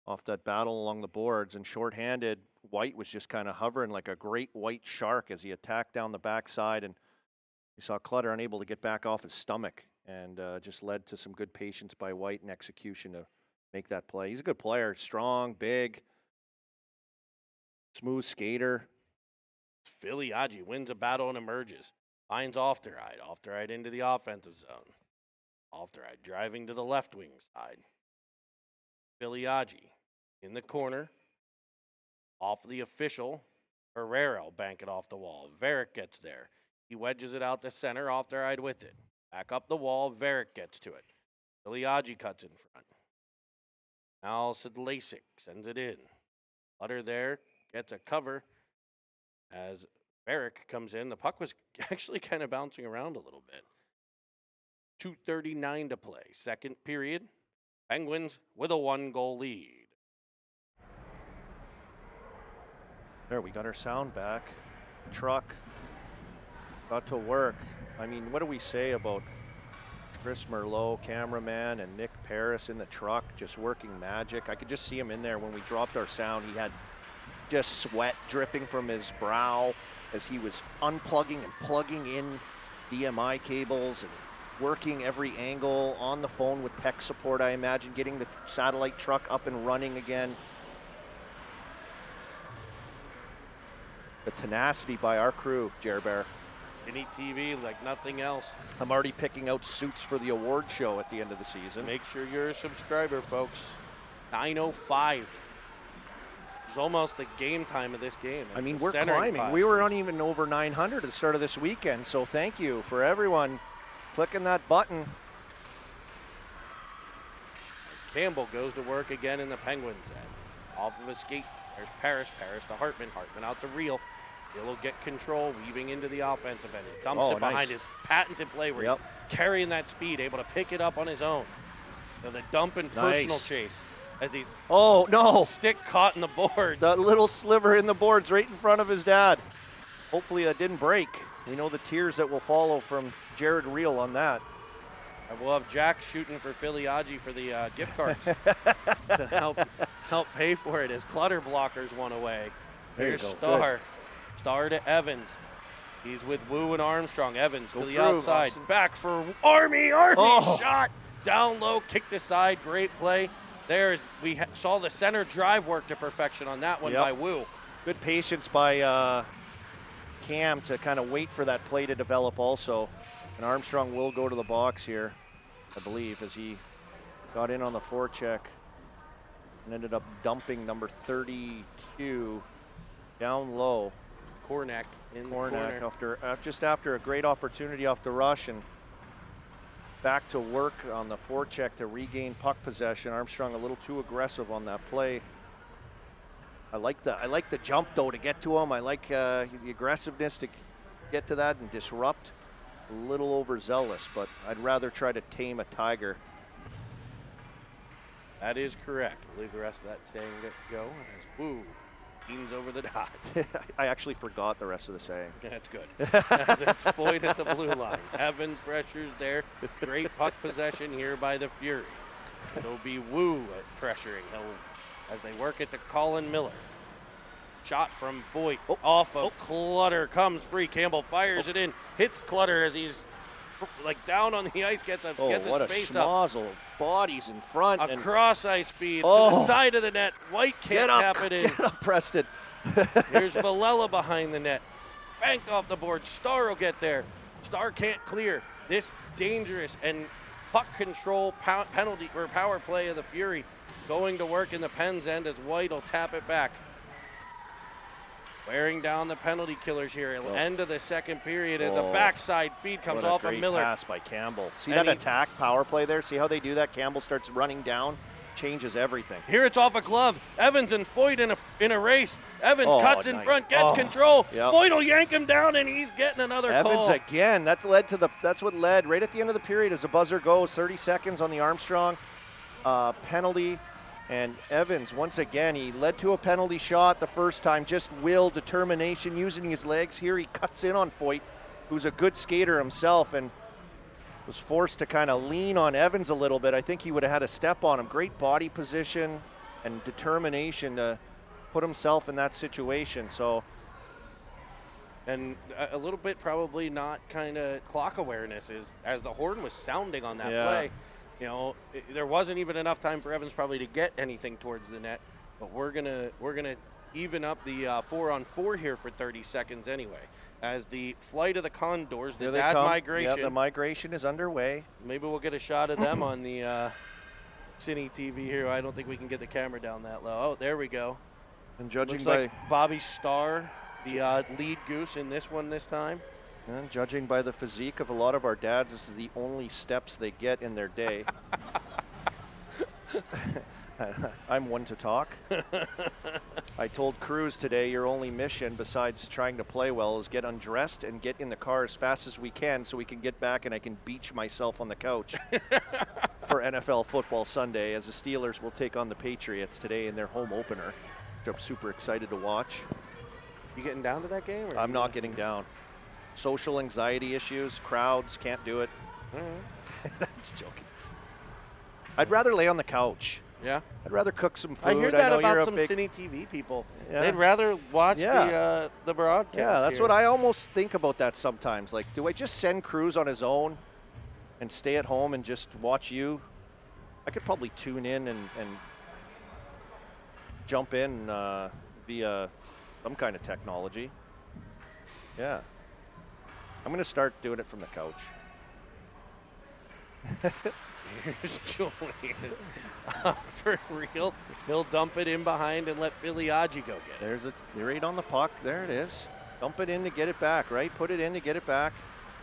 off that battle along the boards? And shorthanded, White was just kind of hovering like a great white shark as he attacked down the backside. And we saw Clutter unable to get back off his stomach, and just led to some good patience by White and execution to make that play. He's a good player, strong, big, smooth skater. Filiaggi wins a battle and emerges. Finds Ofterhide. Ofterhide into the offensive zone. Ofterhide driving to the left wing side. Filiaggi in the corner. Off the official. Herrera will bank it off the wall. Varick gets there. He wedges it out to center. Ofterhide with it. Back up the wall. Varick gets to it. Filiaggi cuts in front. Now Sedlacek sends it in. Clutter there. Gets a cover as Varick comes in. The puck was actually kind of bouncing around a little bit. 2:39 to play. Second period. Penguins with a 1-goal lead. There, we got our sound back. Truck got to work. I mean, what do we say about Chris Merlot, cameraman, and Nick Paris in the truck, just working magic? I could just see him in there when we dropped our sound. He had just sweat dripping from his brow as he was unplugging and plugging in DMI cables and working every angle on the phone with tech support, I imagine, getting the satellite truck up and running again. The tenacity by our crew, Jer Bear. Any TV like nothing else. I'm already picking out suits for the award show at the end of the season. Make sure you're a subscriber, folks. 9:05. It's almost the game time of this game. I mean, we're climbing. We were on even over 900 at the start of this weekend, so thank you for everyone clicking that button. As Campbell goes to work again in the Penguins end. Off of a skate, there's Paris to Hartman out to Reel. Reel will get control, weaving into the offensive end. He dumps it behind his patented play where he's carrying that speed, able to pick it up on his own. So the dump and personal chase as he's stick caught in the boards. That little sliver in the boards right in front of his dad. Hopefully that didn't break. We know the tears that will follow from Jared Reel on that. And we'll have Jack shooting for Filiaggi for the gift cards to help pay for it as clutter blockers one away. Here's Starr. Good. Starr to Evans. He's with Wu and Armstrong. Evans to the outside. Austin. Back for Army. Shot. Down low, kicked aside. Great play. We saw the center drive work to perfection on that one by Wu. Good patience by Cam to kind of wait for that play to develop also. And Armstrong will go to the box here, I believe, as he got in on the forecheck and ended up dumping number 32 down low. Kornak in the corner. Just after a great opportunity off the rush and back to work on the forecheck to regain puck possession. Armstrong a little too aggressive on that play. I like the jump though to get to him. I like the aggressiveness to get to that and disrupt. A little overzealous, but I'd rather try to tame a tiger. That is correct. We'll leave the rest of that saying go as Wu leans over the dot. I actually forgot the rest of the saying. That's good. As it's Floyd at the blue line. Evans pressures there. Great puck possession here by the Fury. It'll be Wu pressuring. As they work it to Colin Miller. Shot from Foyt off of Clutter, comes free. Campbell fires it in, hits Clutter as he's like down on the ice, gets his face up. What a schmozzle of bodies in front. A cross ice feed to the side of the net. White can't tap it in. Get up, Preston. Here's Villela behind the net. Banked off the board. Starr will get there. Starr can't clear. This dangerous and puck control penalty or power play of the Fury going to work in the Pens end as White will tap it back. Wearing down the penalty killers here at the end of the second period as a backside feed comes off of Miller. Pass by Campbell. See that attack power play there? See how they do that? Campbell starts running down, changes everything. Here it's off a glove. Evans and Foyt in a race. Evans cuts in front, gets control. Foyt will yank him down, and he's getting another call. Evans again. That's what led right at the end of the period as the buzzer goes. 30 seconds on the Armstrong penalty. And Evans, once again, he led to a penalty shot the first time. Just will, determination, using his legs. Here he cuts in on Foyt, who's a good skater himself, and was forced to kind of lean on Evans a little bit. I think he would have had a step on him. Great body position and determination to put himself in that situation. So, and a little bit probably not kind of clock awareness as the horn was sounding on that play. You know, there wasn't even enough time for Evans probably to get anything towards the net, but we're gonna even up the 4-on-4 here for 30 seconds anyway. As the flight of the Condors, the dad migration. Yeah, the migration is underway. Maybe we'll get a shot of them on the Cine TV here. I don't think we can get the camera down that low. Oh, there we go. And judging looks by like Bobby Starr, the lead goose in this one this time. And judging by the physique of a lot of our dads, this is the only steps they get in their day. I'm one to talk. I told Cruz today, your only mission besides trying to play well is get undressed and get in the car as fast as we can so we can get back and I can beach myself on the couch for NFL Football Sunday as the Steelers will take on the Patriots today in their home opener, which I'm super excited to watch. You getting down to that game? Or I'm not getting down. Social anxiety issues, crowds, can't do it. I'm just joking. I'd rather lay on the couch. Yeah? I'd rather cook some food. I hear that about some Cine TV people. Yeah. They'd rather watch the broadcast. Yeah, that's what I almost think about that sometimes. Like, do I just send Cruz on his own and stay at home and just watch you? I could probably tune in and jump in via some kind of technology. Yeah. I'm going to start doing it from the couch. Here's Julius for real. He'll dump it in behind and let Filiaggi go get it. There's it. You're right on the puck. There it is. Dump it in to get it back, right? Put it in to get it back.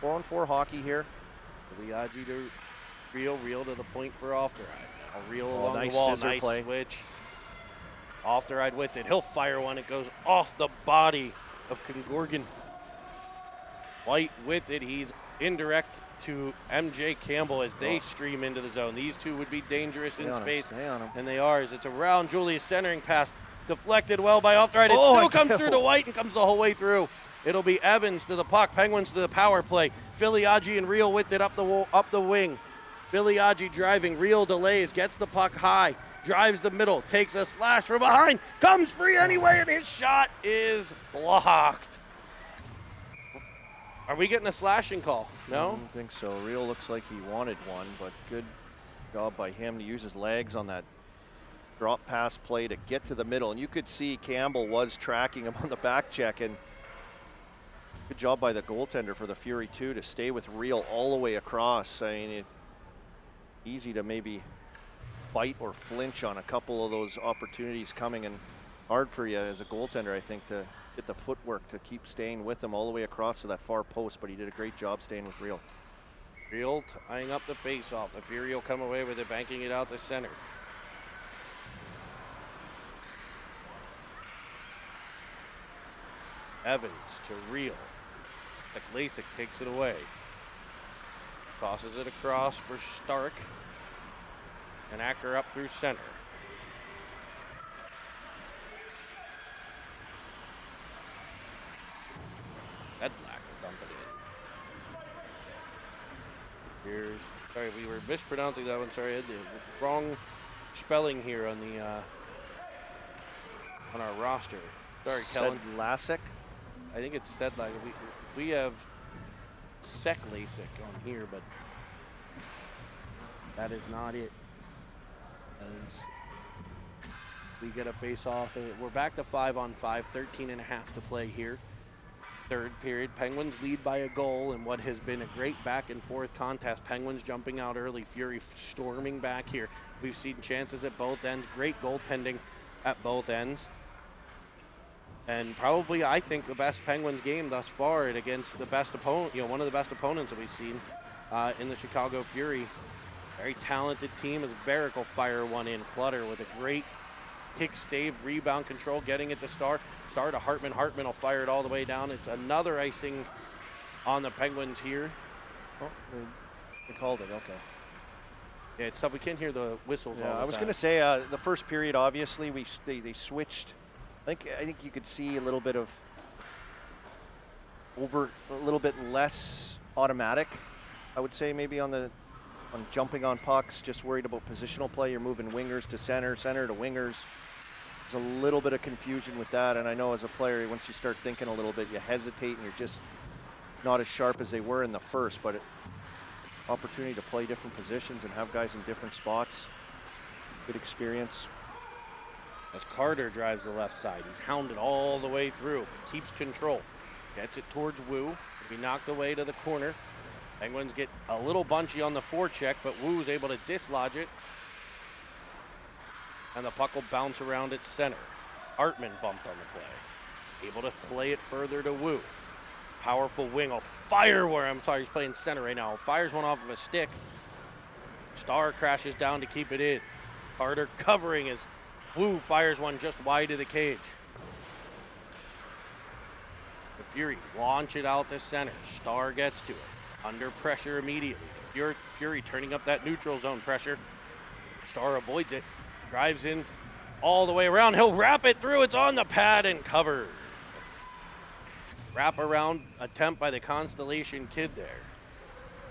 4-on-4 hockey here. Filiaggi to Real to the point for off the ride. Now Real along nice the wall. scissor Nice play. switch. Off the ride with it. He'll fire one. It goes off the body of Kongorgan. White with it. He's indirect to MJ Campbell as they stream into the zone. These two would be dangerous in space, and they are. As it's around Julius centering pass, deflected well by off the right. It still comes through to White and comes the whole way through. It'll be Evans to the puck, Penguins to the power play. Filiaggi and Real with it up the wing. Filiaggi driving, Real delays, gets the puck high, drives the middle, takes a slash from behind, comes free anyway, and his shot is blocked. Are we getting a slashing call? No? I don't think so. Real looks like he wanted one, but good job by him to use his legs on that drop pass play to get to the middle. And you could see Campbell was tracking him on the back check, and good job by the goaltender for the Fury too to stay with Real all the way across. I mean, easy to maybe bite or flinch on a couple of those opportunities coming, and hard for you as a goaltender, I think, to get the footwork to keep staying with him all the way across to that far post, but he did a great job staying with Real. Real tying up the face-off. The Fury will come away with it, banking it out to center. Evans to Real. Lasik takes it away. Tosses it across for Stark. And Acker up through center. Edlack will dump it in. Here's, sorry, we were mispronouncing that one. Sorry, Ed, the wrong spelling here on the on our roster. Sorry, Kellen. Lasik. I think it's Sedlak. We have Sek Lasik on here, but that is not it. As we get a face-off, we're back to 5-on-5, 13 and a half to play here. Third period, Penguins lead by a goal in what has been a great back and forth contest. Penguins jumping out early, Fury storming back here. We've seen chances at both ends, great goaltending at both ends. And probably, I think, the best Penguins game thus far, and against the best opponent, one of the best opponents that we've seen in the Chicago Fury. Very talented team as Varick will fire one in. Clutter with a great kick save, rebound control, getting it to Star. Star to Hartman. Hartman will fire it all the way down. It's another icing on the Penguins here. Oh, they called it, okay. Yeah, it's tough. We can't hear the whistles all the time. I was going to say, the first period, obviously, they switched. I think you could see a little bit of a little bit less automatic, I would say, maybe on jumping on pucks, just worried about positional play. You're moving wingers to center, center to wingers. There's a little bit of confusion with that, and I know as a player, once you start thinking a little bit, you hesitate and you're just not as sharp as they were in the first, but opportunity to play different positions and have guys in different spots. Good experience. As Carter drives the left side, he's hounded all the way through, but keeps control. Gets it towards Wu. Will be knocked away to the corner. Penguins get a little bunchy on the forecheck, but Wu's able to dislodge it. And the puck will bounce around at center. Hartman bumped on the play. Able to play it further to Wu. Powerful wing. He's playing center right now. Fires one off of a stick. Star crashes down to keep it in. Carter covering as Wu fires one just wide of the cage. The Fury launch it out to center. Star gets to it. Under pressure immediately. The Fury turning up that neutral zone pressure. Star avoids it. Drives in all the way around. He'll wrap it through. It's on the pad and covered. Wrap around attempt by the Constellation kid there.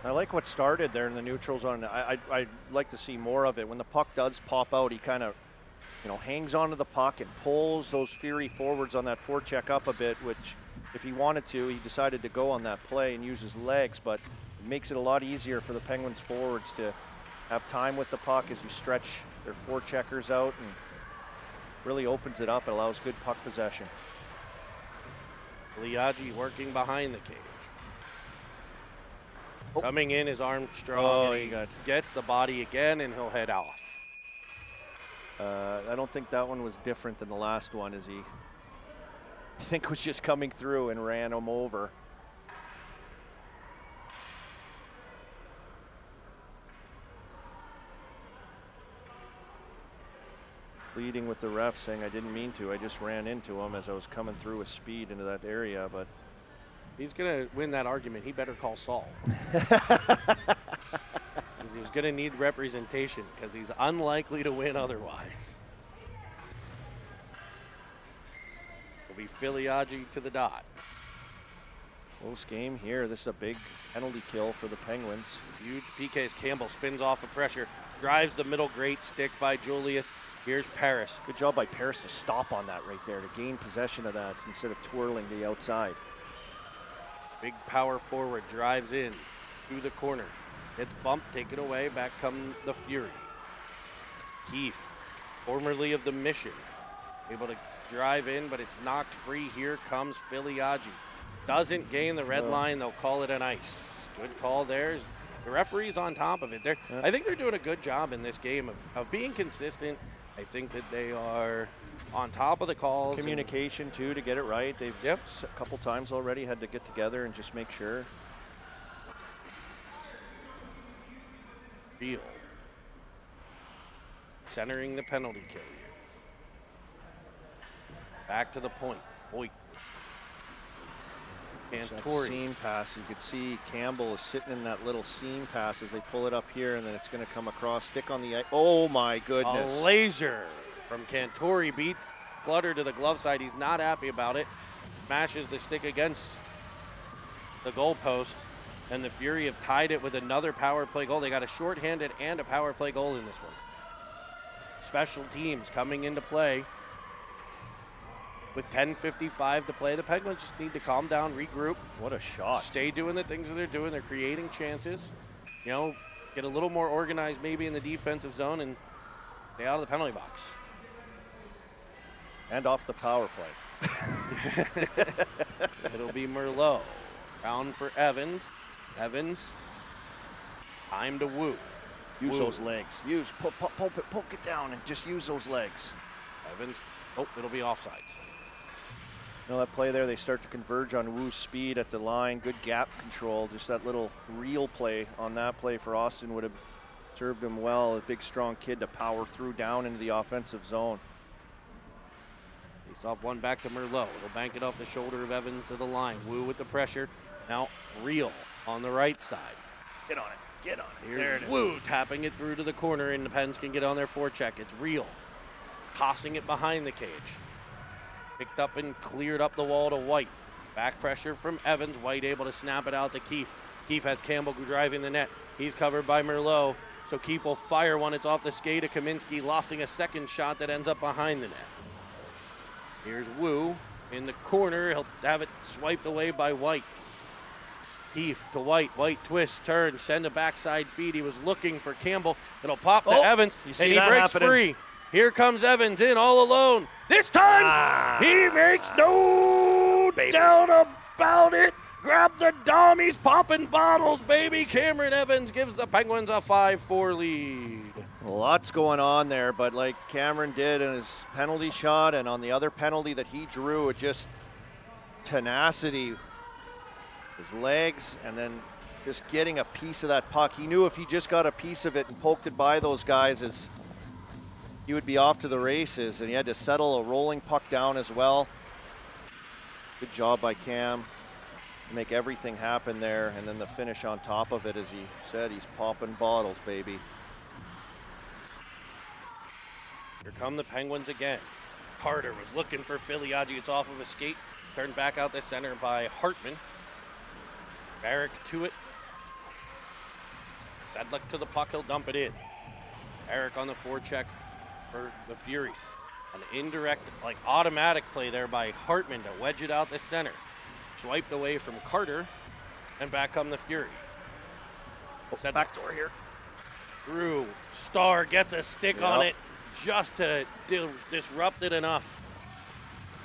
I like what started there in the neutral zone. I'd like to see more of it. When the puck does pop out, he kind of hangs onto the puck and pulls those Fury forwards on that forecheck up a bit, which if he wanted to, he decided to go on that play and use his legs, but it makes it a lot easier for the Penguins forwards to have time with the puck as you stretch their forecheckers out, and really opens it up. It allows good puck possession. Filiaggi working behind the cage. Oh. Coming in is Armstrong. Oh, and he gets the body again, and he'll head off. I don't think that one was different than the last one, as he, I think, was just coming through and ran him over. Leading with the ref saying I didn't mean to. I just ran into him as I was coming through with speed into that area, but he's going to win that argument. He better call Saul. He was going to need representation because he's unlikely to win otherwise. It'll be Filiaggi to the dot. Close game here. This is a big penalty kill for the Penguins. Huge PKs. Campbell spins off of pressure, drives the middle, great stick by Julius. Here's Paris. Good job by Paris to stop on that right there, to gain possession of that instead of twirling to the outside. Big power forward, drives in through the corner. It's bumped, taken away, back come the Fury. Keefe, formerly of the Mission, able to drive in, but it's knocked free. Here comes Filiaggi. Doesn't gain the red line, they'll call it an ice. Good call there. The referee's on top of it. I think they're doing a good job in this game of being consistent. I think that they are on top of the calls. Communication, too, to get it right. They've a couple times already had to get together and just make sure. Real. Centering the penalty kill here. Back to the point. Foyt. Cantori. Seam pass. You could see Campbell is sitting in that little seam pass as they pull it up here, and then it's going to come across. Stick on the ice. Oh, my goodness. A laser from Cantori beats Clutter to the glove side. He's not happy about it. Mashes the stick against the goalpost, and the Fury have tied it with another power play goal. They got a shorthanded and a power play goal in this one. Special teams coming into play. With 10:55 to play, the Penguins just need to calm down, regroup. What a shot. Stay doing the things that they're doing. They're creating chances. You know, get a little more organized maybe in the defensive zone and stay out of the penalty box. And off the power play. It'll be Merlot. Round for Evans. Evans. Time to Woo. Use those legs. Poke it down and just use those legs. Evans. Oh, it'll be offsides. You know, that play there, they start to converge on Woo's speed at the line. Good gap control. Just that little reel play on that play for Austin would have served him well. A big, strong kid to power through down into the offensive zone. Face off one back to Merlot. He'll bank it off the shoulder of Evans to the line. Woo with the pressure. Now Real on the right side. Get on it. Get on it. Here's there it is. Woo tapping it through to the corner, and the Pens can get on their forecheck. It's Real. Tossing it behind the cage. Picked up and cleared up the wall to White. Back pressure from Evans. White able to snap it out to Keefe. Keefe has Campbell driving the net. He's covered by Merlot. So Keefe will fire one. It's off the skate of Kaminsky, lofting a second shot that ends up behind the net. Here's Woo in the corner. He'll have it swiped away by White. Keefe to White. White twists, turns, send a backside feed. He was looking for Campbell. It'll pop to Evans, and he breaks free. Here comes Evans in all alone. This time, he makes no doubt about it. Grab the dom. He's popping bottles, baby. Cameron Evans gives the Penguins a 5-4 lead. Lots going on there, but like Cameron did in his penalty shot and on the other penalty that he drew, it just tenacity, his legs, and then just getting a piece of that puck. He knew if he just got a piece of it and poked it by those guys, he would be off to the races, and he had to settle a rolling puck down as well. Good job by Cam to make everything happen there, and then the finish on top of it, as he said, he's popping bottles, baby. Here come the Penguins again. Carter was looking for Filiaggi. It's off of a skate. Turned back out the center by Hartman. Barrick to it. Sedlick to the puck. He'll dump it in. Barrick on the forecheck for the Fury. An indirect, like automatic play there by Hartman to wedge it out the center. Swiped away from Carter, and back come the Fury. Back door here. Drew Starr gets a stick on it just to disrupt it enough.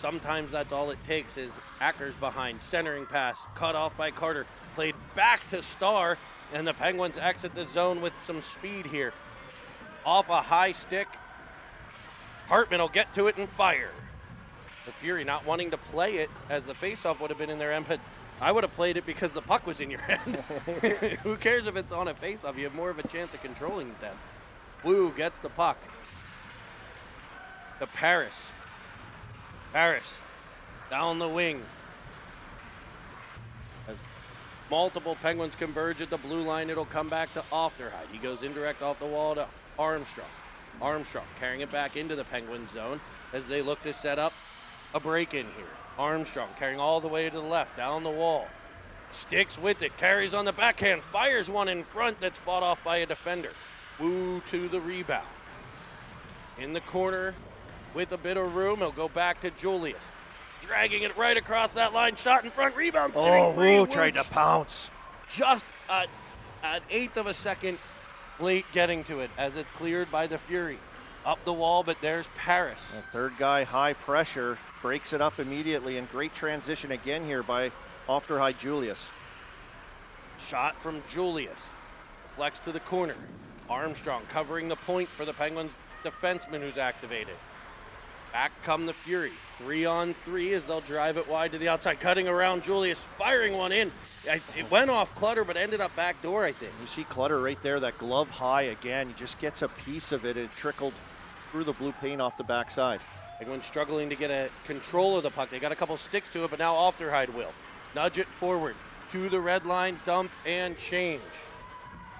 Sometimes that's all it takes. Is Acker's behind, centering pass, cut off by Carter, played back to Starr, and the Penguins exit the zone with some speed here. Off a high stick, Hartman will get to it and fire. The Fury not wanting to play it as the faceoff would have been in their end, but I would have played it because the puck was in your hand. Who cares if it's on a faceoff? You have more of a chance of controlling it then. Wu gets the puck to Paris. Paris down the wing. As multiple Penguins converge at the blue line, it'll come back to Ofterhide. He goes indirect off the wall to Armstrong. Armstrong carrying it back into the Penguin zone as they look to set up a break-in here. Armstrong carrying all the way to the left, down the wall. Sticks with it, carries on the backhand, fires one in front that's fought off by a defender. Wu to the rebound. In the corner with a bit of room, he'll go back to Julius. Dragging it right across that line, shot in front, rebound, sitting free. Wu tried to pounce. Just an eighth of a second late getting to it as it's cleared by the Fury. Up the wall, but there's Paris. The third guy, high pressure, breaks it up immediately, and great transition again here by Ofterhide Julius. Shot from Julius. Deflects to the corner. Armstrong covering the point for the Penguins defenseman who's activated. Back come the Fury. 3-on-3 as they'll drive it wide to the outside. Cutting around Julius, firing one in. It went off Clutter, but ended up back door, I think. You see Clutter right there, that glove high again. He just gets a piece of it. It trickled through the blue paint off the backside. Penguins struggling to get a control of the puck. They got a couple sticks to it, but now Ofterhide will. Nudge it forward to the red line, dump and change.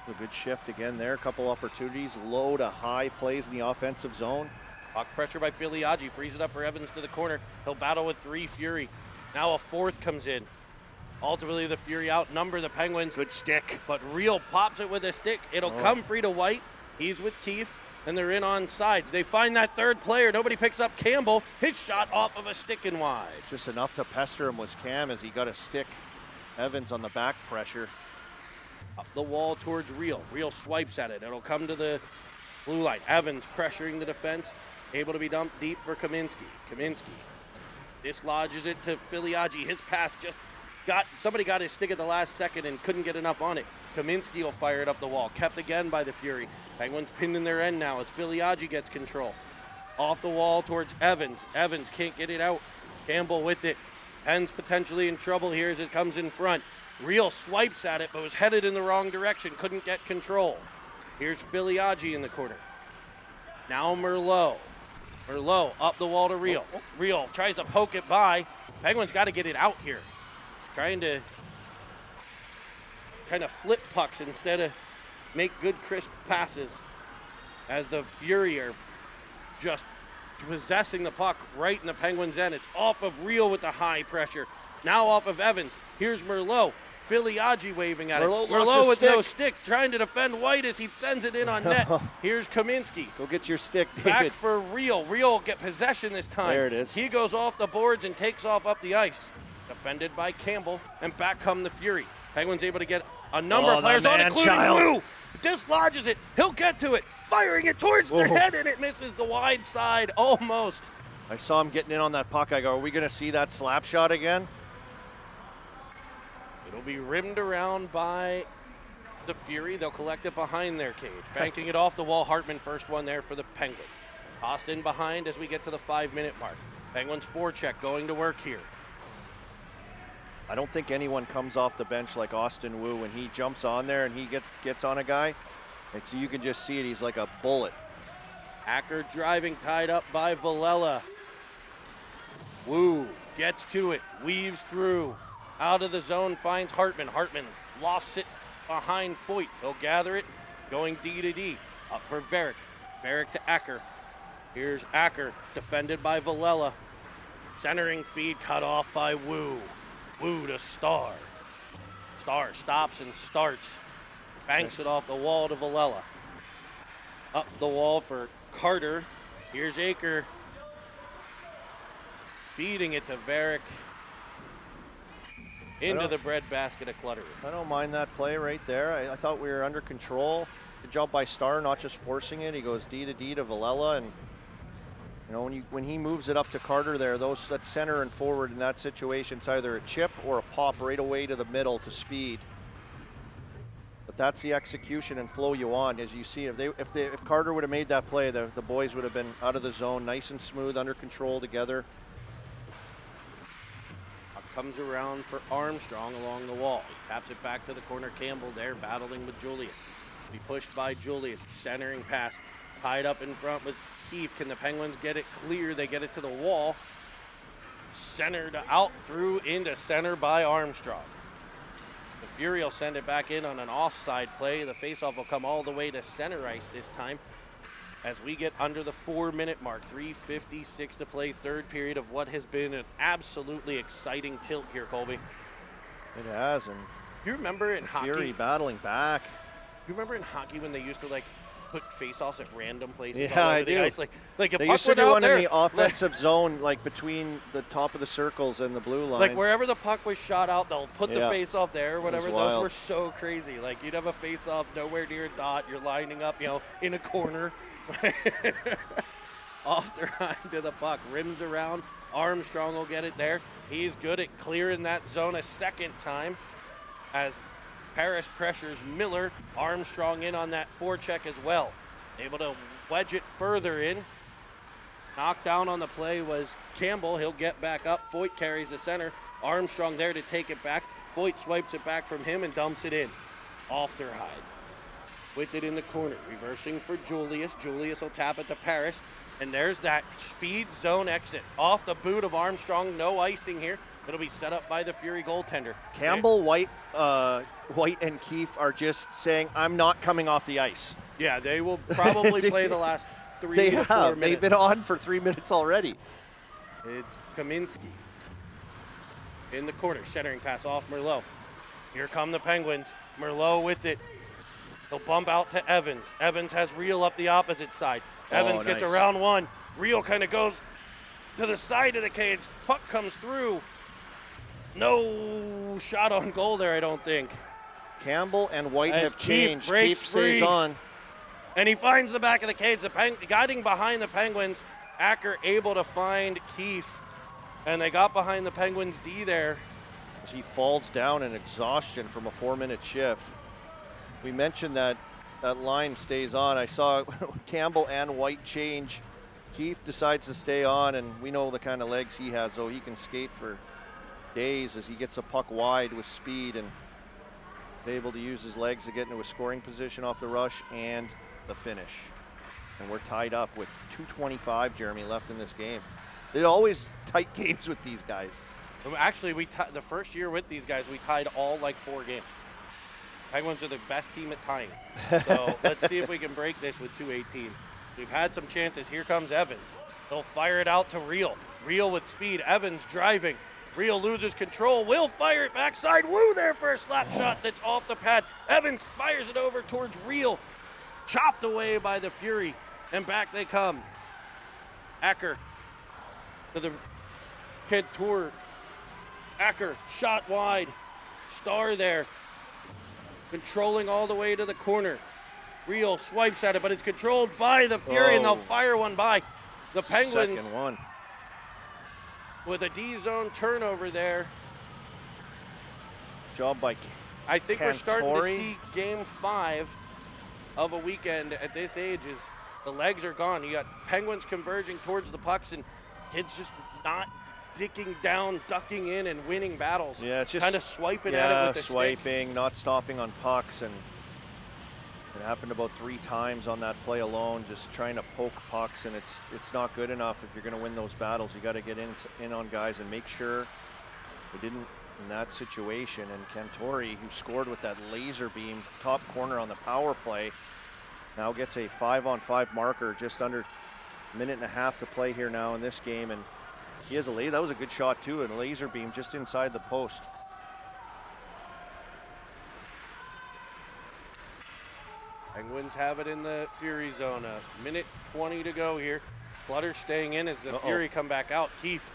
A good shift again there. A couple opportunities. Low to high plays in the offensive zone. Puck pressure by Filiaggi. Frees it up for Evans to the corner. He'll battle with 3 Fury. Now a fourth comes in. Ultimately, the Fury outnumber the Penguins. Good stick. But Real pops it with a stick. It'll come free to White. He's with Keefe, and they're in on sides. They find that third player. Nobody picks up Campbell. His shot off of a stick and wide. Just enough to pester him was Cam as he got a stick. Evans on the back pressure. Up the wall towards Real. Real swipes at it. It'll come to the blue line. Evans pressuring the defense. Able to be dumped deep for Kaminsky. Kaminsky dislodges it to Filiaggi. His pass just somebody got his stick at the last second and couldn't get enough on it. Kaminsky will fire it up the wall. Kept again by the Fury. Penguins pinned in their end now as Filiaggi gets control. Off the wall towards Evans. Evans can't get it out. Campbell with it. Penn's potentially in trouble here as it comes in front. Real swipes at it, but was headed in the wrong direction. Couldn't get control. Here's Filiaggi in the corner. Now Merlot. Merlot up the wall to Real. Real tries to poke it by. Penguins got to get it out here. Trying to kind of flip pucks instead of make good crisp passes as the Fury are just possessing the puck right in the Penguins' end. It's off of Real with the high pressure. Now off of Evans. Here's Merlot. Filiaggi waving at it. Merlot with no stick, trying to defend White as he sends it in on net. Here's Kaminsky. Go get your stick, David. Back for Real. Real get possession this time. There it is. He goes off the boards and takes off up the ice. Defended by Campbell, and back come the Fury. Penguins able to get a number of players on, including Wu. Dislodges it. He'll get to it. Firing it towards their head, and it misses the wide side almost. I saw him getting in on that puck. I go, are we going to see that slap shot again? It'll be rimmed around by the Fury. They'll collect it behind their cage. Banking it off the wall. Hartman first one there for the Penguins. Tossed in behind as we get to the 5-minute mark. Penguins forecheck going to work here. I don't think anyone comes off the bench like Austin Wu when he jumps on there and he gets on a guy. You can just see it. He's like a bullet. Acker driving, tied up by Villela. Wu gets to it, weaves through. Out of the zone, finds Hartman. Hartman lofts it behind Foyt. He'll gather it, going D to D. Up for Varick. Varick to Acker. Here's Acker, defended by Villela. Centering feed cut off by Wu. Wu to Starr. Starr stops and starts. Banks it off the wall to Villela. Up the wall for Carter. Here's Aker. Feeding it to Varick. Into the breadbasket of Clutter. I don't mind that play right there. I thought we were under control. Good job by Starr, not just forcing it. He goes D to D to Villela, and You know, when he moves it up to Carter there, that center and forward in that situation, it's either a chip or a pop right away to the middle to speed. But that's the execution and flow you want. As you see, if Carter would have made that play, the boys would have been out of the zone, nice and smooth, under control together. Comes around for Armstrong along the wall. He taps it back to the corner. Campbell there battling with Julius. Be pushed by Julius. Centering pass. Tied up in front with Keefe. Can the Penguins get it clear? They get it to the wall. Centered out through into center by Armstrong. The Fury will send it back in on an offside play. The faceoff will come all the way to center ice this time as we get under the 4-minute mark. 3:56 to play, third period of what has been an absolutely exciting tilt here, Colby. It has, and you remember in hockey? Fury battling back. You remember in hockey when they used to like put faceoffs at random places? Yeah, all over I the do. ice? Like a they puck used to went do out one there, in the offensive zone, like between the top of the circles and the blue line. like wherever the puck was shot out, they'll put the Yeah. faceoff there or whatever. It was Those wild. were so crazy. Like you'd have a faceoff nowhere near a dot. You're lining up, in a corner. Off the line to the puck, rims around. Armstrong will get it there. He's good at clearing that zone a second time as Paris pressures Miller. Armstrong in on that forecheck as well. Able to wedge it further in. Knocked down on the play was Campbell. He'll get back up. Foyt carries the center. Armstrong there to take it back. Foyt swipes it back from him and dumps it in. Ofterhide with it in the corner. Reversing for Julius. Julius will tap it to Paris. And there's that speed zone exit. Off the boot of Armstrong. No icing here. It'll be set up by the Fury goaltender. Campbell, White, and Keefe are just saying, I'm not coming off the ice. Yeah, they will probably play the last 3 They or 4 have. minutes. They've been on for 3 minutes already. It's Kaminsky in the corner, centering pass off Merlot. Here come the Penguins. Merlot with it. He'll bump out to Evans. Evans has Reel up the opposite side. Evans gets nice. around one. Reel kind of goes to the side of the cage. Puck comes through. No shot on goal there, I don't think. Campbell and White As have Keefe changed. breaks Keefe stays free. on. And he finds the back of the cage. Guiding behind the Penguins. Acker able to find Keefe. And they got behind the Penguins D there. As he falls down in exhaustion from a 4-minute shift. We mentioned that line stays on. I saw Campbell and White change. Keefe decides to stay on, and we know the kind of legs he has, so he can skate for days as he gets a puck wide with speed and able to use his legs to get into a scoring position off the rush and the finish. And we're tied up with 2:25, Jeremy, left in this game. They're always tight games with these guys. Actually, the first year with these guys, we tied all like 4 games. Penguins are the best team at tying. So let's see if we can break this with 2:18. We've had some chances. Here comes Evans. He'll fire it out to Reel. Reel with speed. Evans driving. Reel loses control. Will fire it backside. Woo there for a slap shot that's off the pad. Evans fires it over towards Reel. Chopped away by the Fury. And back they come. Acker to the kid tour. Acker shot wide. Star there. Controlling all the way to the corner. Reel swipes at it, but it's controlled by the Fury, and they'll fire one by. The Penguins Second one. with a D-zone turnover there. Job by I think we're starting to Cantori. see game 5 of a weekend at this age is the legs are gone. You got Penguins converging towards the pucks and kids just not dicking down, ducking in, and winning battles. Yeah, it's just kind of swiping at it with the swiping, stick. not stopping on pucks, and it happened about 3 times on that play alone. Just trying to poke pucks, and it's not good enough if you're going to win those battles. You got to get in on guys and make sure they didn't in that situation. And Cantori, who scored with that laser beam top corner on the power play, now gets a 5-on-5 marker. Just under a minute and a half to play here now in this game, and he has a that was a good shot too, and a laser beam just inside the post. Penguins have it in the Fury zone. A minute 20 to go here. Clutter staying in as the Fury come back out. Keefe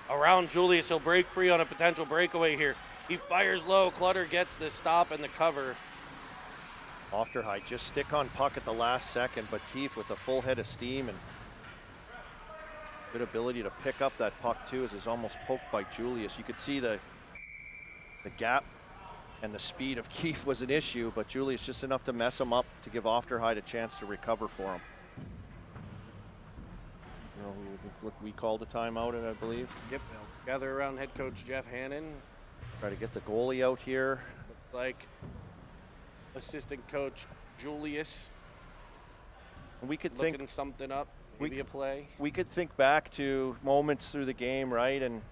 around Julius. He'll break free on a potential breakaway here. He fires low. Clutter gets the stop and the cover. Ofterhide just stick on puck at the last second, but Keefe with a full head of steam and Good ability to pick up that puck too, as it's almost poked by Julius. You could see the gap and the speed of Keefe was an issue, but Julius just enough to mess him up to give Ofterheide a chance to recover for him. You know, look, we called a timeout, and I believe. Yep, they'll gather around head coach Jeff Hannon. Try to get the goalie out here. Looks like assistant coach Julius. We could looking think something up, maybe a play. We could think back to moments through the game, right? And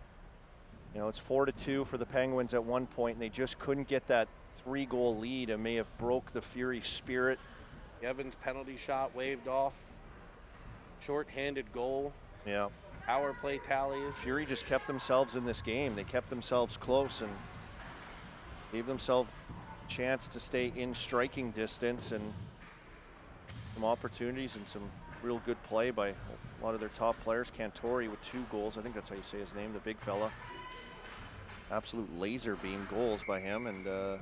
you know, it's 4-2 for the Penguins at one point, and they just couldn't get that 3-goal lead. It may have broke the Fury spirit. Evans penalty shot waved off. Short-handed goal. Yeah. Power play tallies. Fury just kept themselves in this game. They kept themselves close and gave themselves a chance to stay in striking distance, and some opportunities and some real good play by a lot of their top players. Cantori with 2 goals. I think that's how you say his name, the big fella. Absolute laser beam goals by him, and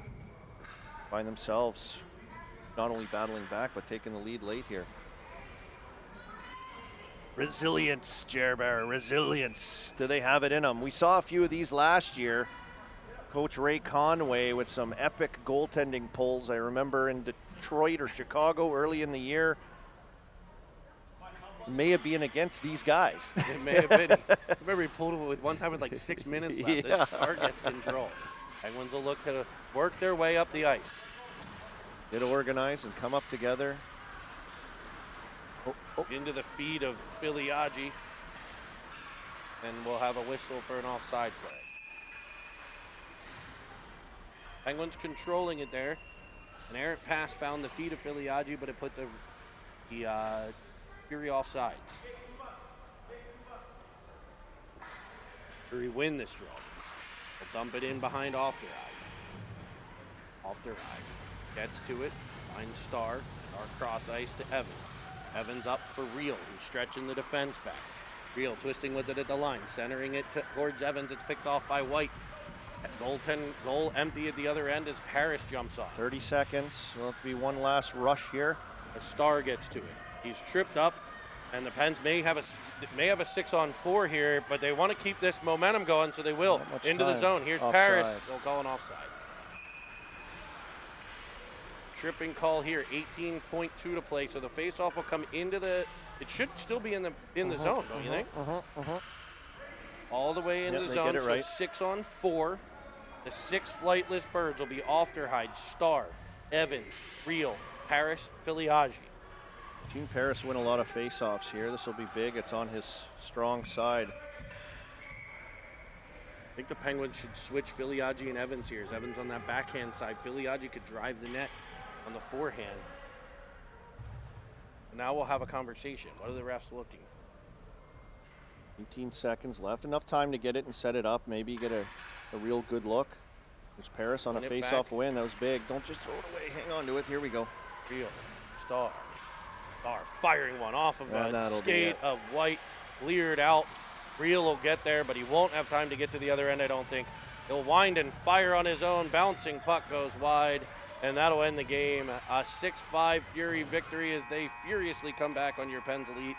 find themselves not only battling back, but taking the lead late here. Resilience, Gerber, resilience. Do they have it in them? We saw a few of these last year. Coach Ray Conway with some epic goaltending pulls. I remember in Detroit or Chicago early in the year. May have been against these guys. It may have been. I remember he pulled it with one time with like 6 minutes left. Yeah. This Star gets control. Penguins will look to work their way up the ice. Get organized and come up together. Into the feet of Filiaggi. And we'll have a whistle for an offside play. Penguins controlling it there. An errant pass found the feet of Filiaggi, but it put the Fury offsides. Fury win this draw. They'll dump it in behind Ofterheide. Ofterheide gets to it, finds Star. Star cross ice to Evans. Evans up for Real, who's stretching the defense back. Real twisting with it at the line, centering it towards Evans. It's picked off by White. Goal empty at the other end as Paris jumps off. 30 seconds. Will have to be one last rush here. A Star gets to it. He's tripped up, and the Pens may have a 6-on-4 here, but they want to keep this momentum going, so they will. Into the zone. Here's Offside. Paris. They'll call an offside. Tripping call here. 18.2 to play, so the faceoff will come into the. It should still be in the zone, don't you think? All the way in the zone. Get it right. So 6-on-4. The 6 flightless birds will be Ofterheide, Star, Evans, Real, Paris, Filiaggi. Team Paris win a lot of face-offs here. This will be big. It's on his strong side. I think the Penguins should switch Filiaggi and Evans here. As Evans on that backhand side, Filiaggi could drive the net on the forehand. Now we'll have a conversation. What are the refs looking for? 18 seconds left. Enough time to get it and set it up. Maybe get a real good look. There's Paris on a face-off win. That was big. Don't just throw it away. Hang on to it. Here we go. Real. Star firing one off of a skate of White. Cleared out. Real will get there, but he won't have time to get to the other end, I don't think. He'll wind and fire on his own. Bouncing puck goes wide, and that'll end the game. A 6-5 Fury victory as they furiously come back on your Pens Elite.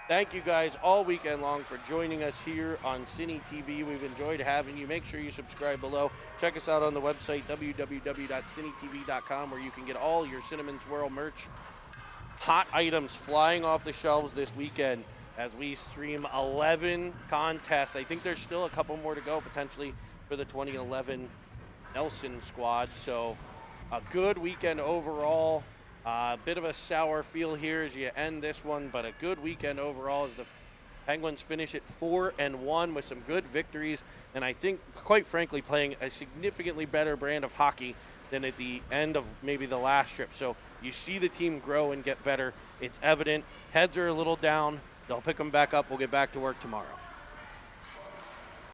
Thank you guys all weekend long for joining us here on Cine TV. We've enjoyed having you. Make sure you subscribe below. Check us out on the website, www.cinetv.com, where you can get all your Cinnamon Swirl merch. Hot items flying off the shelves this weekend as we stream 11 contests. I think there's still a couple more to go, potentially, for the 2011 Nelson squad. So a good weekend overall. A bit of a sour feel here as you end this one, but a good weekend overall as the Penguins finish at 4-1 with some good victories, and I think, quite frankly, playing a significantly better brand of hockey than at the end of maybe the last trip. So you see the team grow and get better. It's evident. Heads are a little down. They'll pick them back up. We'll get back to work tomorrow.